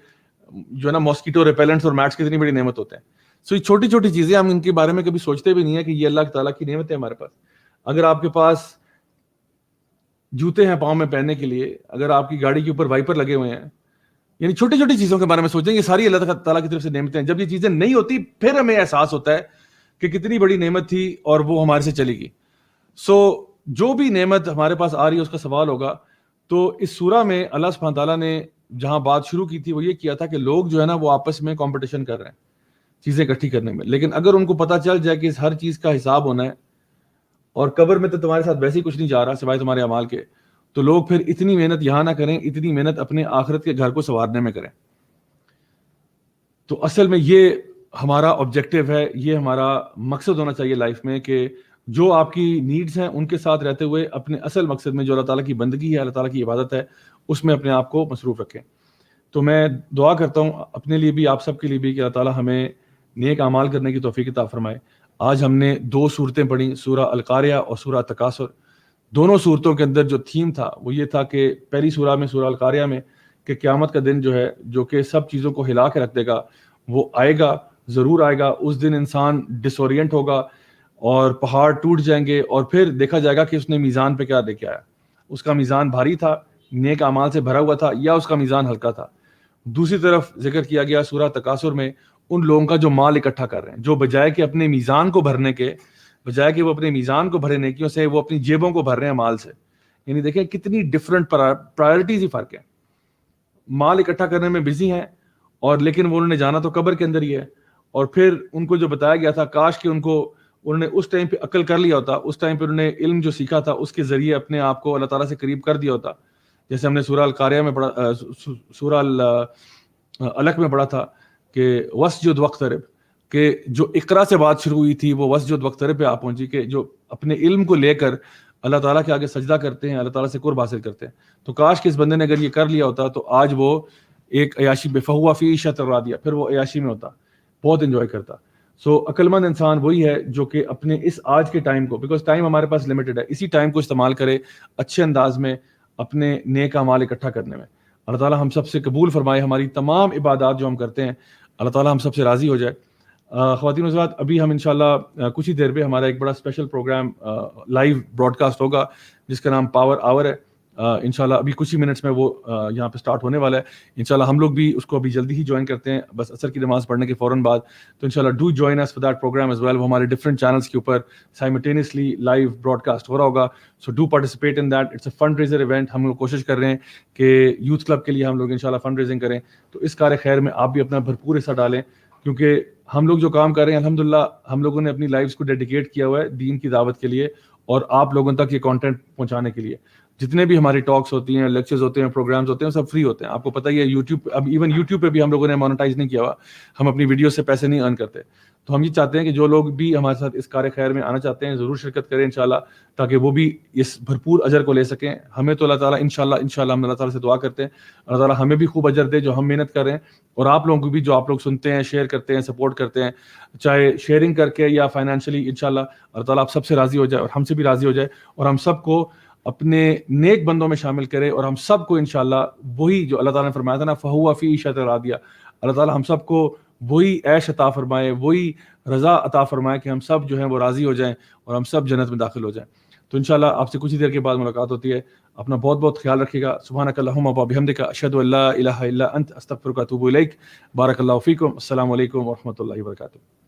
جو ہے نا ماسکیٹو ریپیلنٹس اور میٹس کتنی بڑی نعمت ہوتے ہیں. سو یہ چھوٹی چھوٹی چیزیں ہم ان کے بارے میں کبھی سوچتے بھی نہیں ہے کہ یہ اللہ تعالیٰ کی نعمت ہے ہمارے پاس. اگر آپ کے پاس جوتے ہیں پاؤں میں پہننے کے لیے, اگر آپ کی گاڑی کے اوپر وائپر لگے ہوئے ہیں, یعنی چھوٹی چھوٹی چیزوں کے بارے میں سوچیں, یہ ساری اللہ تعالیٰ کی طرف سے نعمتیں ہیں. جب یہ چیزیں نہیں ہوتی پھر ہمیں احساس ہوتا ہے کہ کتنی بڑی نعمت تھی اور وہ ہمارے سے چلی گئی. سو جو بھی نعمت ہمارے پاس آ رہی ہے اس کا سوال ہوگا. تو اس سورہ میں اللہ سبحانہ تعالیٰ نے جہاں بات شروع کی تھی وہ یہ کیا تھا کہ لوگ جو ہے نا وہ آپس میں کمپٹیشن کر رہے ہیں چیزیں اکٹھی کرنے میں, لیکن اگر ان کو پتہ چل جائے کہ اس ہر چیز کا حساب ہونا ہے, اور قبر میں تو تمہارے ساتھ ویسے ہی کچھ نہیں جا رہا سوائے تمہارے اعمال کے, تو لوگ پھر اتنی محنت یہاں نہ کریں, اتنی محنت اپنے آخرت کے گھر کو سنوارنے میں کریں. تو اصل میں یہ ہمارا آبجیکٹیو ہے, یہ ہمارا مقصد ہونا چاہیے لائف میں, کہ جو آپ کی نیڈز ہیں ان کے ساتھ رہتے ہوئے اپنے اصل مقصد میں جو اللہ تعالیٰ کی بندگی ہے, اللہ تعالیٰ کی عبادت ہے, اس میں اپنے آپ کو مصروف رکھیں. تو میں دعا کرتا ہوں اپنے لیے بھی, آپ سب کے لیے بھی, کہ اللہ تعالیٰ ہمیں نیک اعمال کرنے کی توفیق عطا فرمائے. آج ہم نے 2 صورتیں پڑھی, سورہ القاریہ اور سورہ تکاثر. دونوں صورتوں کے اندر جو تھیم تھا وہ یہ تھا کہ پہلی سورہ میں, سورہ القاریہ میں, کہ قیامت کا دن جو ہے, جو کہ سب چیزوں کو ہلا کے رکھ دے گا, وہ آئے گا, ضرور آئے گا. اس دن انسان ڈس اورینٹ ہوگا اور پہاڑ ٹوٹ جائیں گے, اور پھر دیکھا جائے گا کہ اس نے میزان پہ کیا لے کے آیا. اس کا میزان بھاری تھا, نیک اعمال سے بھرا ہوا تھا, یا اس کا میزان ہلکا تھا. دوسری طرف ذکر کیا گیا سورہ تکاثر میں ان لوگوں کا جو مال اکٹھا کر رہے ہیں, جو بجائے کہ اپنے میزان کو بھرنے کے, بجائے کہ وہ اپنے میزان کو بھرے نیکیوں سے, وہ اپنی جیبوں کو بھر رہے ہیں مال سے. یعنی دیکھیں کتنی ڈفرنٹ پرائرٹیز ہی فرق ہے. مال اکٹھا کرنے میں بزی ہیں, اور لیکن وہ انہوں نے جانا تو قبر کے اندر ہی ہے. اور پھر ان کو جو بتایا گیا تھا, کاش کہ انہوں نے اس ٹائم پہ عقل کر لیا ہوتا, اس ٹائم پہ انہوں نے علم جو سیکھا تھا اس کے ذریعے اپنے آپ کو اللہ تعالیٰ سے قریب کر دیا ہوتا. جیسے ہم نے سورہ القاریہ میں پڑھا, سورہ الق میں پڑھا تھا کہ وسجد واقترب, کہ جو اقرا سے بات شروع ہوئی تھی وہ وسجد واقترب پہ آپ پہنچی, کہ جو اپنے علم کو لے کر اللہ تعالیٰ کے آگے سجدہ کرتے ہیں, اللہ تعالیٰ سے قرب حاصل کرتے ہیں. تو کاش کہ اس بندے نے اگر یہ کر لیا ہوتا تو آج وہ ایک عیاشی بے فہوا فی عیشۃ راضیہ, پھر وہ عیاشی میں ہوتا, بہت انجوائے کرتا. سو عقل مند انسان وہی ہے جو کہ اپنے اس آج کے ٹائم کو, بیکاز ٹائم ہمارے پاس لمیٹڈ ہے, اسی ٹائم کو استعمال کرے اچھے انداز میں اپنے نیک اعمال اکٹھا کرنے میں. اللہ تعالیٰ ہم سب سے قبول فرمائے ہماری تمام عبادات جو ہم کرتے ہیں, اللہ تعالیٰ ہم سب سے راضی ہو جائے. خواتین و حضرات, ابھی ہم انشاءاللہ کچھ ہی دیر پہ ہمارا ایک بڑا special program live broadcast ہوگا جس کا نام پاور آور ہے. انشاءاللہ ابھی کچھ ہی منٹس میں وہ یہاں پہ سٹارٹ ہونے والا ہے. انشاءاللہ ہم لوگ بھی اس کو ابھی جلدی ہی جوائن کرتے ہیں, بس عصر کی نماز پڑھنے کے فوراً بعد. تو انشاءاللہ do join us for that programme as well. وہ ہمارے ڈفرنٹ چینلس کے اوپر سائملٹینیسلی لائیو براڈ کاسٹ ہو رہا ہوگا. So do participate in that. It's a fund raiser event. ہم لوگ کوشش کر رہے ہیں کہ یوتھ کلب کے لیے ہم لوگ انشاءاللہ فنڈ ریزنگ کریں. تو اس کار خیر میں آپ بھی اپنا بھرپور حصہ ڈالیں, کیونکہ ہم لوگ جو کام کر رہے ہیں الحمدللہ ہم لوگوں نے اپنی لائفز کو ڈیڈیکیٹ کیا ہوا ہے دین کی دعوت کے لیے اور آپ لوگوں تک یہ کانٹینٹ پہنچانے کے لیے. جتنے بھی ہماری ٹاکس ہوتی ہیں، لیکچرز ہوتے ہیں، پروگرامز ہوتے ہیں، سب فری ہوتے ہیں. آپ کو پتہ ہی ہے یوٹیوب، اب ایون یوٹیوب پہ بھی ہم لوگوں نے مانیٹائز نہیں کیا ہوا، ہم اپنی ویڈیو سے پیسے نہیں ارن کرتے. تو ہم یہ چاہتے ہیں کہ جو لوگ بھی ہمارے ساتھ اس کار خیر میں آنا چاہتے ہیں ضرور شرکت کریں انشاءاللہ، تاکہ وہ بھی اس بھرپور اجر کو لے سکیں. ہمیں تو اللہ تعالیٰ انشاءاللہ ہم اللہ تعالیٰ سے دعا کرتے ہیں اللہ تعالیٰ ہمیں بھی خوب اجر دے جو ہم محنت کر رہے ہیں، اور آپ لوگوں کو بھی جو آپ لوگ سنتے ہیں، شیئر کرتے ہیں، سپورٹ کرتے ہیں، چاہے شیئرنگ کر کے یا فائنینشلی. انشاءاللہ اللہ تعالیٰ آپ سب سے راضی ہو جائے اور ہم سے بھی راضی ہو جائے، اور ہم سب کو اپنے نیک بندوں میں شامل کرے، اور ہم سب کو انشاءاللہ وہی جو اللہ تعالیٰ نے فرمایا تھا نا فَهُوَ فِي عِيشَةٍ رَاضِيَةٍ، اللہ تعالیٰ ہم سب کو وہی عیش عطا فرمائے، وہی رضا عطا فرمائے کہ ہم سب جو ہیں وہ راضی ہو جائیں اور ہم سب جنت میں داخل ہو جائیں. تو انشاءاللہ آپ سے کچھ ہی دیر کے بعد ملاقات ہوتی ہے. اپنا بہت بہت خیال رکھیے گا. سبحانک اللہم و بحمدک، اشہد ان لا الہ الا انت، استغفرک و اتوب الیک. بارک اللہ فیکم. السلام علیکم ورحمۃ اللہ وبرکاتہ.